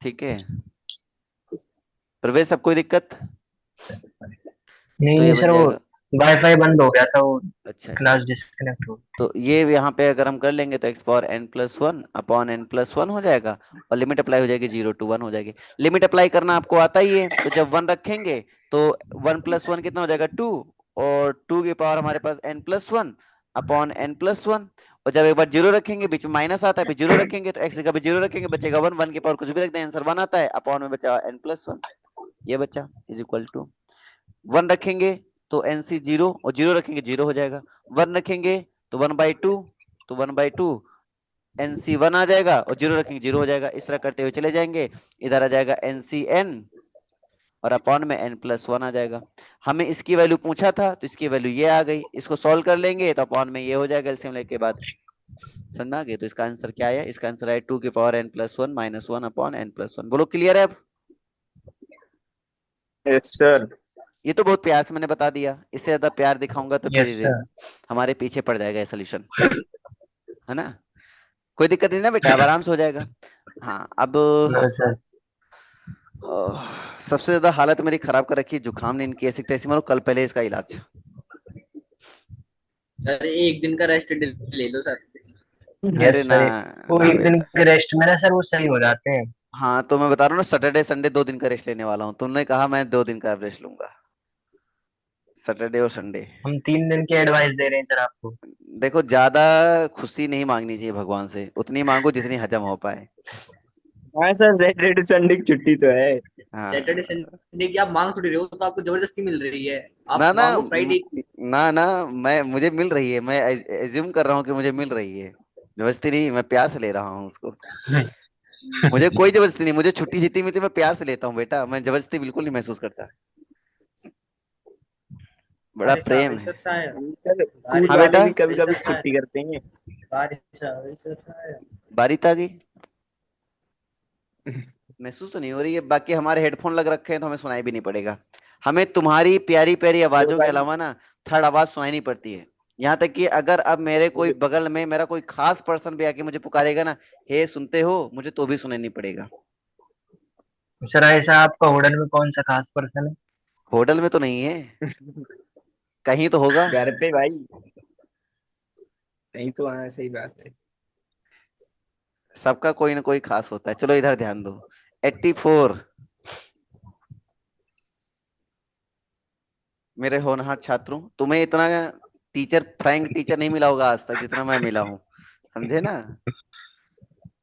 ठीक है। प्रवेश, सब कोई दिक्कत? नहीं तो ये नहीं बन सर, वो जाएगा। वाईफाई बंद हो गया था, वो अच्छा अच्छा। क्लास डिस्कनेक्ट हो तो ये यहाँ पे अगर हम कर लेंगे तो x⁴n+1 अपॉन n+1 हो जाएगा, और लिमिट अप्लाई हो जाएगी 0 to 1 हो जाएगी। लिमिट अप्लाई करना आपको आता ही है, तो जब 1 रखेंगे तो 1+1 कितना हो जाएगा 2, और 2 की पावर हमारे पास n+1 अपॉन n+1। और जब एक बार 0 रखेंगे, बीच में माइनस आता है, फिर 0 रखेंगे तो x की जगह 0 रखेंगे, बचेगा 1, 1 की पावर कुछ भी रख दें, आंसर 1 आता है, अपॉन में बचा n+1, ये बचा इज इक्वल टू 1 रखेंगे तो NC 0, और 0 रखेंगे 0 हो जाएगा, 1 रखेंगे तो 1/2, तो 1/2 NC 1 आ जाएगा, और 0 रखेंगे 0 हो जाएगा। इस तरह करते हुए चले जाएंगे, इधर आ जाएगा NCn, और अपॉन में n+1 आ जाएगा। हमें इसकी वैल्यू पूछा था तो इसकी वैल्यू ये आ गई, इसको सॉल्व कर लेंगे तो अपॉन में ये हो जाएगा एलसीएम लेके के बाद। समझ में आ गई? तो इसका आंसर क्या है? इसका आंसर है 2n+1 -1 अपॉन n+1। बोलो क्लियर है अब? Yes sir. ये तो बहुत प्यार से मैंने बता दिया, इससे ज्यादा प्यार दिखाऊंगा तो यस फिर सर। हमारे पीछे पड़ जाएगा ये सोल्यूशन, है ना? कोई दिक्कत नहीं ना बेटा, अब आराम से हो जाएगा। हाँ अब नो सर। सबसे ज्यादा हालत मेरी खराब कर रखी है, जुकाम ने इनकी ऐसी तैसी, मानो कल पहले इसका इलाज। सर एक दिन का रेस्ट ले लो सर। अरे यस ना, सर, वो ना एक दिन बेटा। के रेस्ट में ना सर वो सही हो जाते हैं। हाँ तो मैं बता रहा हूँ ना, सैटरडे संडे 2 दिन का रेस्ट लेने वाला हूँ, तुमने कहा मैं 2 दिन का रेस्ट लूंगा, सैटरडे और संडे। हम 3 दिन की एडवाइस दे रहे हैं सर आपको। देखो ज्यादा खुशी नहीं मांगनी चाहिए भगवान से, उतनी मांगो जितनी हजम हो पाए। हाँ सर, सैटरडे संडे की छुट्टी तो है। सैटरडे हाँ। संडे की आप मांग थोड़ी रहे हो, तो आपको जबरदस्ती मिल रही है। ना आप ना मांगो फ्राइडे की। ना ना, मैं मुझे मिल रही है, मैं एज्यूम कर रहा हूँ कि मुझे मिल रही है, जबरदस्ती नहीं, मैं प्यार से ले रहा हूँ उसको। मुझे कोई जबरदस्ती नहीं, मुझे छुट्टी जितनी मिलती है मैं प्यार से लेता हूँ बेटा, मैं जबरदस्ती बिल्कुल नहीं महसूस करता, बड़ा बारिश आ प्रेम गई है। सर शायद। सर स्कूल हाँ बारिश आ वाले बेटा, भी कभी गई कभी सर शायद। छुट्टी करते हैं। बारिश आ गई सर शायद। बारिश आ गई। महसूस तो नहीं हो रही है, बाकी हमारे हेडफोन लग रखे हैं तो हमें सुनाई भी नहीं पड़ेगा। हमें तुम्हारी प्यारी प्यारी तो आवाजों के भाई, अलावा ना थर्ड आवाज सुनाई नहीं पड़ती है। यहाँ तक कि अगर अब मेरे कोई बगल में मेरा कोई खास पर्सन भी आके मुझे पुकारेगा ना, हे सुनते हो, मुझे तो भी सुनाई नहीं पड़ेगा। सर ऐसा आपका होटल में कौन सा खास पर्सन है? होटल में तो नहीं है, कहीं तो होगा। घर पे भाई, नहीं तो हाँ सही बात है। सबका कोई ना कोई खास होता है। चलो इधर ध्यान दो। 84, मेरे होनहार छात्रों, तुम्हें इतना टीचर, फ्रैंक टीचर नहीं मिला होगा आज तक जितना मैं मिला हूँ, समझे ना?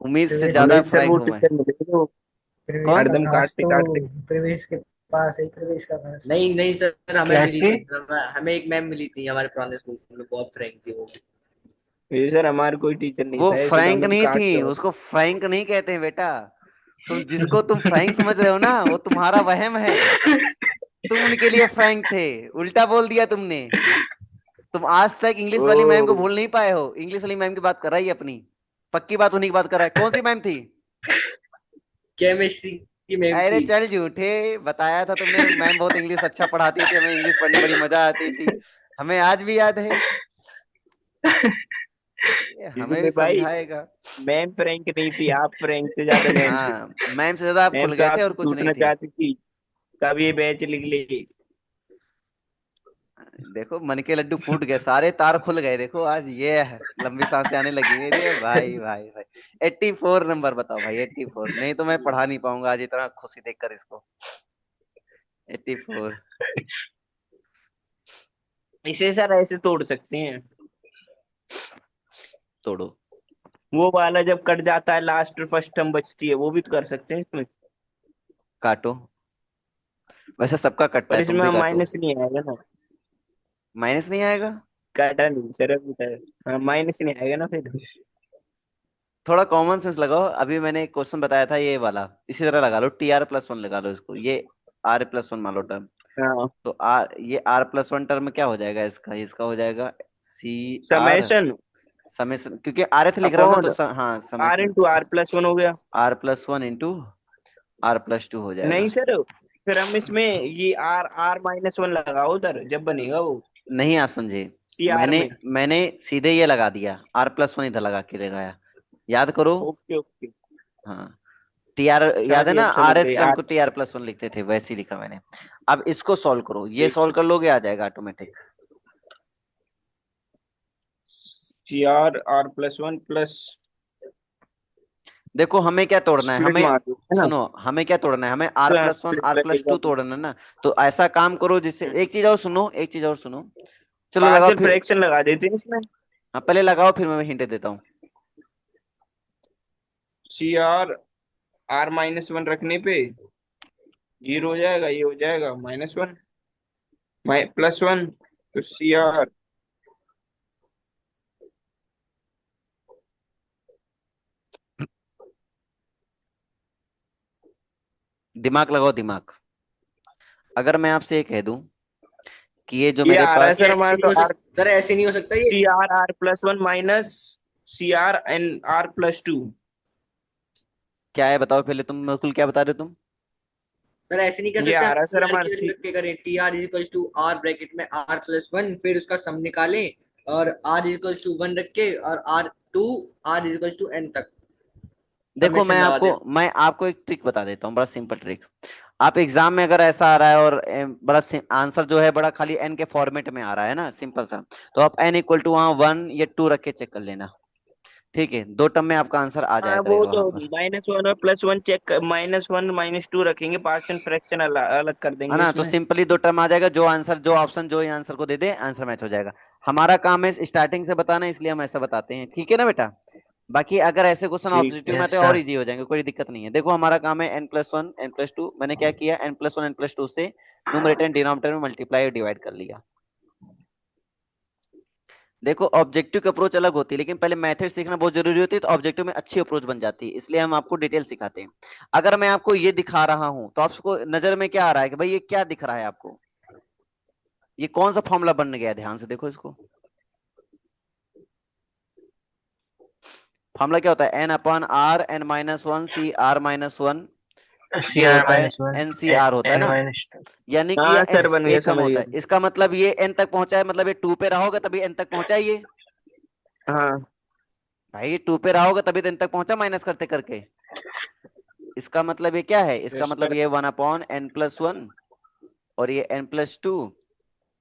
उम्मीद से ज्यादा हमें सर फ्रैंक वो हूं मैं। टीचर मिले तो कौन? हरदम काटते काटते। प्रवेश के पास है, प्रवेश का पास। नहीं नहीं सर, हमें क्या मिली थी? थी। हमें एक मैम मिली थी हमारे पुराने स्कूल में, बहुत फ्रैंक थी वो। ये सर हमारे कोई टीचर नहीं वो था ऐसे, तो फ्रैंक हमें तो नहीं थी, काटते हो। उसको फ्रैंक नहीं कहते हैं बेटा। तुम फ्रैंक समझ रहे हो ना, वो तुम्हारा वहम है। तुम उनके लिए फ्रैंक थे, उल्टा बोल दिया तुमने। तुम आज तक इंग्लिश वाली मैम को ओ भूल नहीं पाए हो। इंग्लिश वाली मैम की बात कर रहा है ये अपनी, पक्की बात उन्हीं की बात कर रहा है। कौन सी मैम थी? केमिस्ट्री की मैम अरे थी। चल झूठे, बताया था तुमने मैम बहुत इंग्लिश अच्छा पढ़ाती थी, हमें इंग्लिश पढ़ने बड़ी मजा आती थी, हमें आज भी याद है। ये हमें भी इसमें भाई, समझाएगा। मैम फ्रैंक नहीं थी, आप फ्रैंक थे ज्यादा मैम से। हाँ, मैम से ज्यादा आप खुल मैम तो गए थे और आपसे कुछ नहीं छूटना थी। चाहती थी, तब ये बैच लिख ले। देखो मन के लड्डू फूट गए, सारे तार खुल गए, देखो आज ये है, लंबी सांसें आने लगी है रे भाई भाई भाई। 84 नंबर बताओ भाई, 84, नहीं तो मैं पढ़ा नहीं पाऊंगा आज इतना खुशी देखकर इसको। 84। इसे सर ऐसे तोड़ सकते हैं, तोड़ो। वो वाला जब कट जाता है लास्ट फर्स्ट टर्म बचती है, वो भी तो कर सकते हैं इसमें। काटो, वैसे सबका कटता पर है, तुम इसमें भी हम काटो। माइनस नहीं आएगा ना। माइनस नहीं आएगा? काटा नहीं सर अभी तक। हाँ माइनस नहीं आएगा ना फिर। थोड़ा कॉमन सेंस लगाओ, अभी मैंने एक क्वेश्चन बताया था ये वाला, इसी तरह लगा लो, TR+1 लगा लो इसको, ये R+1 मान लो टर्म। हाँ, तो ये R+1 टर्म क्या हो जाएगा इसका? इसका हो जाएगा CR समेशन समेशन, क्योंकि RF लिख रहा हूँ ना तो अपॉन हाँ R summation. Into R plus one हो गया। R+1 इंटू R+2 हो नहीं जाएगा। सर, फिर हम इसमें ये आर आर माइनस वन लगाओ उधर जब बनेगा वो नहीं आप समझे, सी आर मैंने में। मैंने सीधे ये लगा दिया, R+1 इधर लगा के लगाया, याद करो। ओके ओके, हाँ, TR समझ याद है गए, ना, अब समझ RH गए टर्म आर। को TR+1 लिखते थे, वैसे ही लिखा मैंने। अब इसको सॉल्व करो, ये एक सॉल्व कर लोगे आ जाएगा automatic. C R R plus one plus देखो हमें क्या तोड़ना है, स्प्लिट हमें मार दो है ना, सुनो, हमें क्या तोड़ना है, हमें R+1 स्प्लिट R+2 लगेगा। तोड़ना है ना। तो ऐसा काम करो जिससे, एक चीज और सुनो, एक चीज और सुनो। चलो लगाओ पार्शियल फिर। फ्रैक्शन लगा देते हैं इसमें। हाँ पहले लगाओ, फिर मैं हिंट देता हूँ। C R R minus one रखने पे जीरो हो जाएगा, ये हो जाएगा माइनस वन प्लस वन, तो सी आर। दिमाग लगाओ दिमाग। अगर मैं आपसे ये कह दूं कि ये जो ये मेरे आ रहा है पास, ये सर ऐसे हमारा नहीं तो हो आर सकता सर, ऐसे नहीं हो सकता ये। C R R plus one minus C R n R plus two. क्या है बताओ पहले तुम, बिल्कुल क्या बता रहे हो तुम। ये सर ऐसे नहीं कर आ सकते हम, रहा है टी सर आर हमारा की वैल्यू सी। रख के करें, T R is two R bracket में R+1, फिर उसका सम निकालें और आर इज टू वन रख के, और आर इज टू एन तक देखो समेशन लगा दें। मैं आपको एक ट्रिक बता देता हूँ, बड़ा सिंपल ट्रिक। आप एग्जाम में अगर ऐसा आ रहा है और बड़ा आंसर जो है बड़ा खाली एन के फॉर्मेट में आ रहा है ना, सिंपल सा, तो आप एन इक्वल टू वहां 1 या 2 रख के चेक कर लेना। ठीक है, 2 टर्म में आपका आंसर आ जाया हाँ वो करेगा वहां तो पर। माइनस वन और plus one check, minus one minus two रखेंगे, पार्शियल फ्रैक्शन अलग अलग कर है देंगे ना, तो इसमें। सिंपली 2 टर्म आ जाएगा, जो आंसर जो ऑप्शन जो ये आंसर को दे दे आंसर मैच हो जाएगा। हमारा काम है स्टार्टिंग से बताना, इसलिए हम ऐसा बताते हैं, ठीक है ना बेटा। बाकी अगर ऐसे क्वेश्चन ठीक। ऑब्जेक्टिव में यस आते हैं और सर। इजी हो जाएंगे, कोई दिक्कत नहीं है। देखो हमारा काम है n+1 n+2, मैंने क्या किया, n+1 n+2 से न्यूमरेटर एंड डिनोमिनेटर में मल्टीप्लाई और डिवाइड कर लिया। देखो ऑब्जेक्टिव की अप्रोच अलग होती है, लेकिन पहले मेथड सीखना बहुत जरूरी होती है, तो ऑब्जेक्टिव में अच्छी अप्रोच बन जाती है, इसलिए हम आपको डिटेल सिखाते हैं। अगर मैं आपको ये दिखा रहा हूं तो आपको नजर में क्या आ रहा है कि भाई ये क्या दिख रहा है आपको, ये कौन सा फॉर्मूला बन गया है, ध्यान से देखो इसको। फॉर्मूला क्या होता है, n/r n-1 CR-1, सी जो आर होता है माइनस वन NCR होता है एन ना, माइनस टू। यानी कि ये हाँ n सर बन गया, एक कम समझ होता गया। है, इसका मतलब ये n तक पहुंचा है, मतलब ये 2 पे रहा होगा तभी n तक पहुंचा है ये। हाँ भाई ये 2 पे रहा होगा तभी तो n तक पहुंचा माइनस करते करके। इसका मतलब ये क्या है, इसका यस मतलब सर। ये 1/n+1, और ये n+2,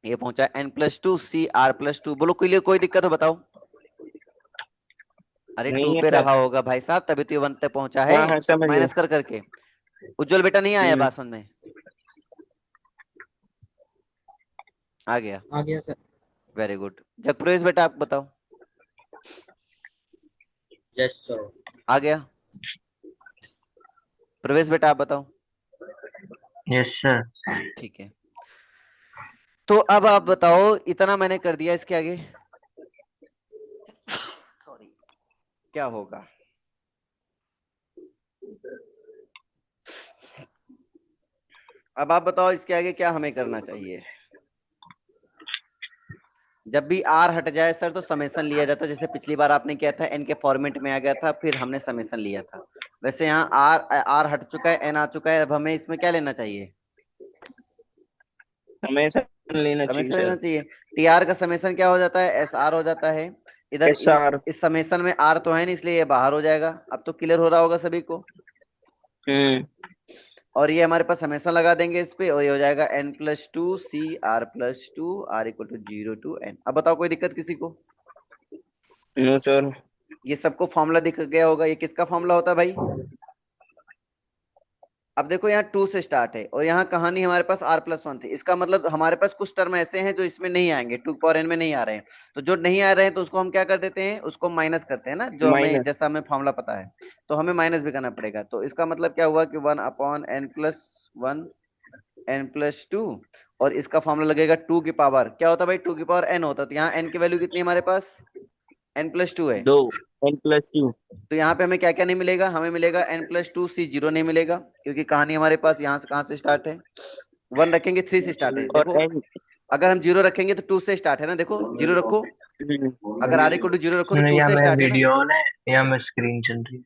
ये पहुंचा n+2 CR+2। बोलो कोई दिक्कत हो बताओ। अरे 2 नहीं है पे सर। रहा होगा भाई साहब, तभी तो ये 1 तक पहुंचा है, हाँ हाँ समझ गया। माइनस कर करके। उज्जवल बेटा नहीं आया हम्म। बात समझ में, आ गया, आ गया सर। Very good. जगप्रवेश बेटा आप बताओ, यस सर। आ गया। प्रवेश बेटा आप बताओ। Yes sir. ठीक है, तो अब आप बताओ, इतना मैंने कर दिया, इसके आगे सॉरी क्या होगा। अब आप बताओ इसके आगे क्या हमें करना चाहिए। जब भी आर हट जाए सर तो समेसन लिया जाता है, जैसे पिछली बार आपने किया था, एन के फॉर्मेट में आ गया था, फिर हमने समेसन लिया था। वैसे यहाँ आर आर हट चुका है, एन आ चुका है, अब हमें इसमें क्या लेना चाहिए, हमेशा लेना चाहिए समेसन लेना सर। चाहिए। टीआर का समेसन क्या हो जाता है, SR हो जाता है। इधर एस आर। इस समेसन में आर तो है नहीं, इसलिए ये बाहर हो जाएगा। अब तो क्लियर हो रहा होगा सभी को। हम्म। और ये हमारे पास समेसन लगा देंगे इस पे, और ये हो जाएगा n+2 CR+2 R = 0 to n। अब बताओ कोई दिक्कत किसी को। No sir. ये सबको फॉर्मूला दिख गया होगा, ये किसका फॉर्मूला होता है भाई। अब देखो यहाँ 2 से स्टार्ट है, और यहाँ कहानी हमारे पास R+1 थी, इसका मतलब हमारे पास कुछ टर्म ऐसे हैं जो इसमें नहीं आएंगे, 2 power n में नहीं आ रहे हैं। तो जो नहीं आ रहे हैं तो उसको हम क्या कर देते हैं, उसको माइनस करते हैं ना, जो हमें माइनस। जैसा हमें फॉर्मूला पता है, तो हमें माइनस भी करना पड़ेगा। तो इसका मतलब क्या हुआ कि 1/n+1 n+2, और इसका फॉर्मूला लगेगा 2 की पावर क्या होता है भाई, 2 की पावर n होता है। तो यहाँ n की वैल्यू कितनी है हमारे पास, n+2 है। दो n+2। तो यहाँ पे हमें क्या क्या नहीं मिलेगा, हमें मिलेगा n+2 C0 नहीं मिलेगा, क्योंकि कहानी हमारे पास यहाँ से कहाँ से स्टार्ट है, 1 रखेंगे 3 से स्टार्ट है। और देखो एन। अगर हम 0 रखेंगे तो 2 से स्टार्ट है ना, देखो 0 रखो, अगर R = 0 रखो तो नहीं, 2 या से मैं स्टार्ट है ना वीडियो ऑन है या मैं स्क्रीन चल रही है।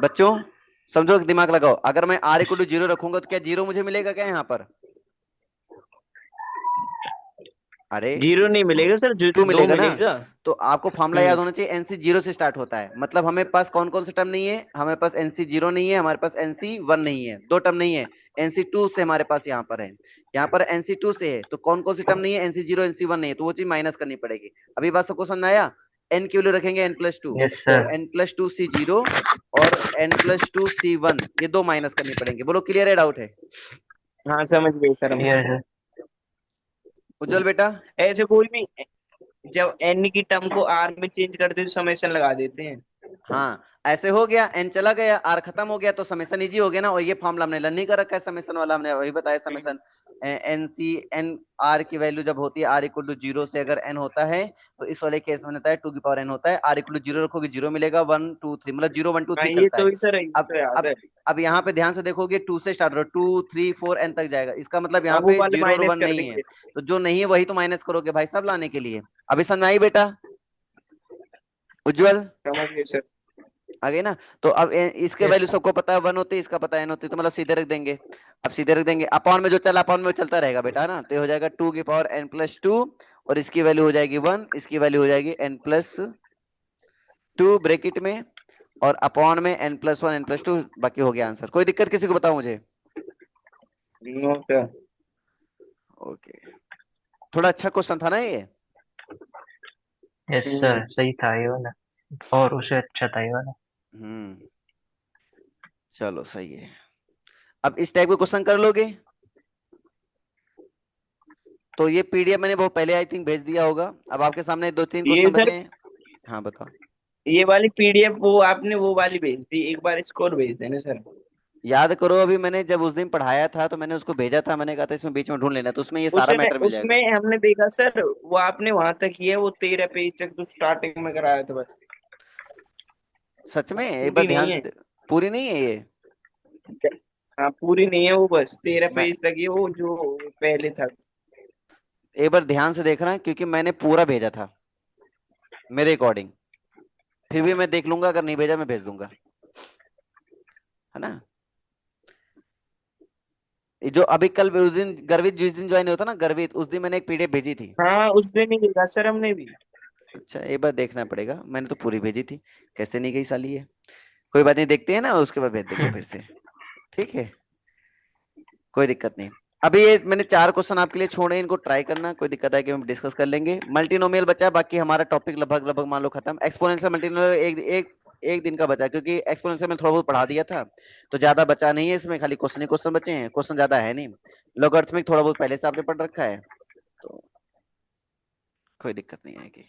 बच्चों। समझो, दिमाग लगाओ, अगर मैं r इक्वल टू 0 रखूंगा तो क्या 0 मुझे मिलेगा क्या यहाँ पर? अरे जीरो नहीं मिलेगा सर, टू दो मिलेगा ना। मिलेगा। तो आपको फॉर्मूला याद होना चाहिए, एनसी 0 से स्टार्ट होता है, मतलब हमें पास कौन कौन से टर्म नहीं है, हमारे पास एनसी 0 नहीं है, हमारे पास एनसी 1 नहीं है, दो टर्म नहीं है। एनसी 2 से हमारे पास यहाँ पर है, यहाँ पर एनसी 2 से है, तो कौन कौन सी टर्म नहीं है, एनसी 0 एनसी 1 नहीं है, तो वो चीज माइनस करनी पड़ेगी। अभी बात सबको समझ में आया? एन की वैल्यू रखेंगे n+2, यस तो सर। n+2c0 और n+2c1, ये दो माइनस करनी पड़ेंगे। बोलो क्लियर है, डाउट है? हाँ समझ गए सर हम। Yes sir. उज्जवल बेटा। ऐसे कोई भी जब एन की टर्म को आर में चेंज करते तो समेशन लगा देते हैं। हाँ, ऐसे हो गया, एन चला गया, आर खत्म हो गया, तो समेशन इजी हो गया ना। और ये फॉर्मूला हमने लर्न नहीं कर रखा है समेशन वाला, हमने वही बताया summation n C N R की वैल्यू जब होती है आर इक्वल टू 0 से अगर एन होता है, तो इस वाले केस में होता है 2 की पावर n होता है। आर इक्वल टू 0 रखोगे 0 मिलेगा, 1 2 3 मतलब 0 1 2 हाँ 3 ये चलता है। तो सर, ये अब तो याद अब है। अब यहाँ पे ध्यान से देखोगे, 2 से स्टार्ट हो, 2 3 4 n तक जाएगा, इसका मतलब यहाँ अब वो पे वाले 0 और माइनस 1 कर नहीं है, देंगे। तो जो नहीं है वही तो माइनस करोगे भाई साहब लाने के लिए। अभी समझ में आई बेटा? उज्जवल समझ गए सर। आ गई ना? तो अब इसके यस। वैल्यू सबको पता है, 1 होती है, इसका पता है n होती है, तो मतलब सीधे रख देंगे। अब सीधे रख देंगे, अपॉन में जो चला अपॉन में वो चलता रहेगा बेटा, है ना? तो ये हो जाएगा 2 की पावर n+2, और इसकी वैल्यू हो जाएगी 1, इसकी वैल्यू हो जाएगी n+2 ब्रैकेट में, और अपॉन में n+1 n+2, बाकी हो गया आंसर। कोई दिक्कत किसी को बताओ मुझे? No sir. ओके, थोड़ा अच्छा क्वेश्चन था ना ये? यस सर, सही था ये वाला, और उसे अच्छा था ये वाला। हम्म, चलो सही है। अब इस टाइप के क्वेश्चन कर लोगे, तो ये पीडीएफ मैंने बहुत पहले आई थिंक भेज दिया होगा। अब आपके सामने दो तीन ये क्वेश्चन सर, बचे हैं। हाँ बताओ। ये वाली पीडीएफ वो आपने वो वाली भेज दी, एक बार स्कोर भेज देना सर। याद करो, अभी मैंने जब उस दिन पढ़ाया था तो मैंने उसको भेजा था, मैंने कहा था इसमें बीच में ढूंढ लेना, तो उसमें ये सारा उसमें मैटर मिल जाएगा। उसमें हमने देखा सर, वो आपने वहां तक किया, वो 13 पेज तक तो स्टार्टिंग में कराया था बस। सच में एक बार पूरी ध्यान नहीं से है। पूरी नहीं है ये? हाँ पूरी नहीं है वो, बस 13 मैं पेज तक ये वो जो पहले था। एक बार ध्यान से देखना, क्योंकि मैंने पूरा भेजा था मेरे अकॉर्डिंग। फिर भी मैं देख लूंगा, अगर नहीं भेजा मैं भेज दूंगा, है ना? ये जो अभी कल उस दिन गर्वित जिस दिन ज्वाइन होता ना, गर्वित, उस दिन मैंने एक पीडीएफ भेजी थी। हाँ उस दिन ही देखा सर हमने भी। अच्छा, एक बार देखना पड़ेगा, मैंने तो पूरी भेजी थी, कैसे नहीं गई साली ये। कोई बात नहीं, देखते हैं ना, उसके बाद भेज देंगे फिर से। ठीक है, कोई दिक्कत नहीं। अभी ये मैंने 4 क्वेश्चन आपके लिए छोड़े, इनको ट्राई करना, कोई दिक्कत है कि हम डिस्कस कर लेंगे। मल्टीनोमियल बचा, बाकी हमारा टॉपिक लगभग लगभग मान लो खत्म। एक्सपोनेंशियल मल्टीनोमियल एक दिन का बचा, क्योंकि एक्सपोनेंशियल में थोड़ा बहुत पढ़ा दिया था, तो ज्यादा बचा नहीं है इसमें, खाली क्वेश्चन ही क्वेश्चन बचे हैं, क्वेश्चन ज्यादा है नहीं। लॉगरिथमिक थोड़ा बहुत पहले से आपने पढ़ रखा है, तो कोई दिक्कत नहीं आएगी।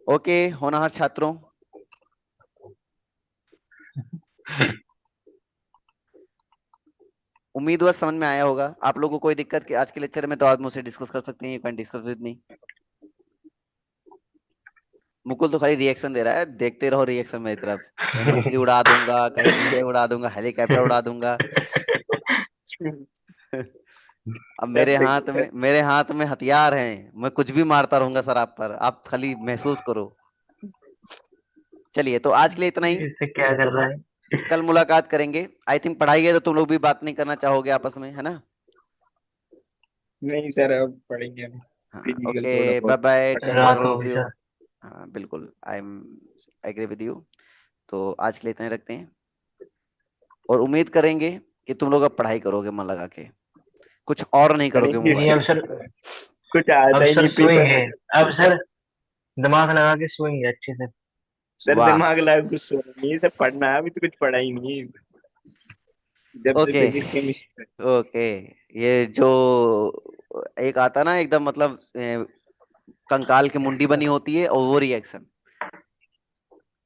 ओके होनहार छात्रों, उम्मीद हुआ समझ में आया होगा आप लोगों को। कोई दिक्कत कि आज के लेक्चर में तो आप मुझसे डिस्कस कर सकते हैं, you can discuss with me. Mukul तो खाली रिएक्शन दे रहा है, देखते रहो रिएक्शन मेरी तरफ, कहीं मछली उड़ा दूंगा, कहीं ये उड़ा दूंगा, हेलीकॉप्टर उड़ा दूंगा। अब सब देखो सर। मेरे हाथ में हथियार हैं, मैं कुछ भी मारता रहूंगा सर आप पर, आप खाली महसूस करो। चलिए, तो आज के लिए इतना ही। इससे क्या कर रहा है? कल मुलाकात करेंगे। आई थिंक पढ़ाई है तो तुम लोग भी बात नहीं करना चाहोगे आपस में, है ना? नहीं सर, अब पढ़ेंगे हम हाँ, फिजिकल ओके, थोड़ा बाय बहुत बाय, टेक केयर रात ऑल हो ऑफ गई यू। सर। हाँ बिल्कुल, I am agree with you. तो आज के लिए इतना ही रखते हैं, और उम्मीद करेंगे कि तुम लोग अब पढ़ाई करोगे मन लगा के, कुछ और नहीं करोगे पढ़ेंगे नहीं मोबाइल। अब सर, कुछ आता अब ही सर नहीं पेपर। सोएंगे। अब सर दिमाग लगा के सोएंगे अच्छे से। सर वाह। दिमाग लगा कुछ सो नहीं, ये सब पढ़ना है, अभी तो कुछ पढ़ा ही नहीं है जब से ओके फिजिक्स केमिस्ट्री। ओके, ये जो एक आता ना एकदम मतलब कंकाल की मुंडी बनी होती है, और वो रिएक्शन,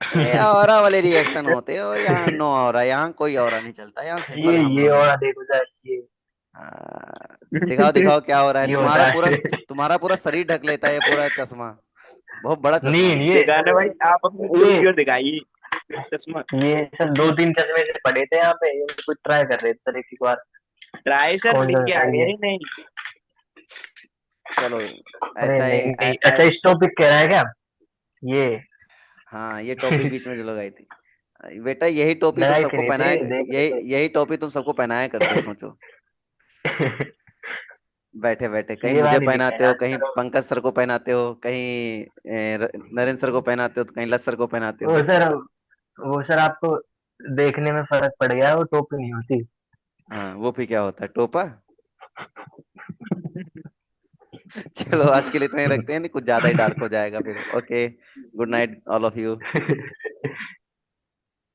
ये ऑरा वाले रिएक्शन सर होते हैं, और यहाँ नो ऑरा, यहाँ कोई ऑरा नहीं चलता, यहाँ सिंपल हम ये लोग हैं। और देखो सर, ये दिखाओ दिखाओ क्या हो रहा है, ये होता है। तुम्हारा पूरा शरीर ढक लेता है ये पूरा चश्मा, बहुत बड़ा चश्मा। नींद ये दिखाना भाई, आप अपनी ये खुद क्यों दिखाइए चश्मा। ये सर 2-3 चश्मे से पड़े थे यहाँ पे, ये कुछ ट्राई कर रहे थे सर एक बार, ट्राई सर कौन सा लेके आ सही गए है। ही नहीं। चलो, अरे ऐसा नहीं है नहीं, अच्छा इस टॉपिक कह रहा है क्या ये? हाँ, ये टॉपिक बीच में जो लगाई थी। बेटा यही टोपी तुम लगाई कि सबको नहीं पहनाया, थी देख रहे यही टोपी तुम सबको पहनाया करते हो, सोचो। थे। बैठे बैठे कहीं ये मुझे वाली नहीं पहनाते पहना हो, थी कहीं चलो। पंकज सर को पहनाते हो, कहीं नरेंद्र सर को पहनाते हो, तो कहीं लत सर को पहनाते हो। वो सर वो सर आपको देखने में फर्क पड़ गया, वो टोपी नहीं होती। हाँ वो फिर क्या होता है, टोपा। चलो आज के लिए इतना ही रखते हैं, नहीं कुछ ज्यादा ही डार्क हो जाएगा फिर। Okay, good night all of you.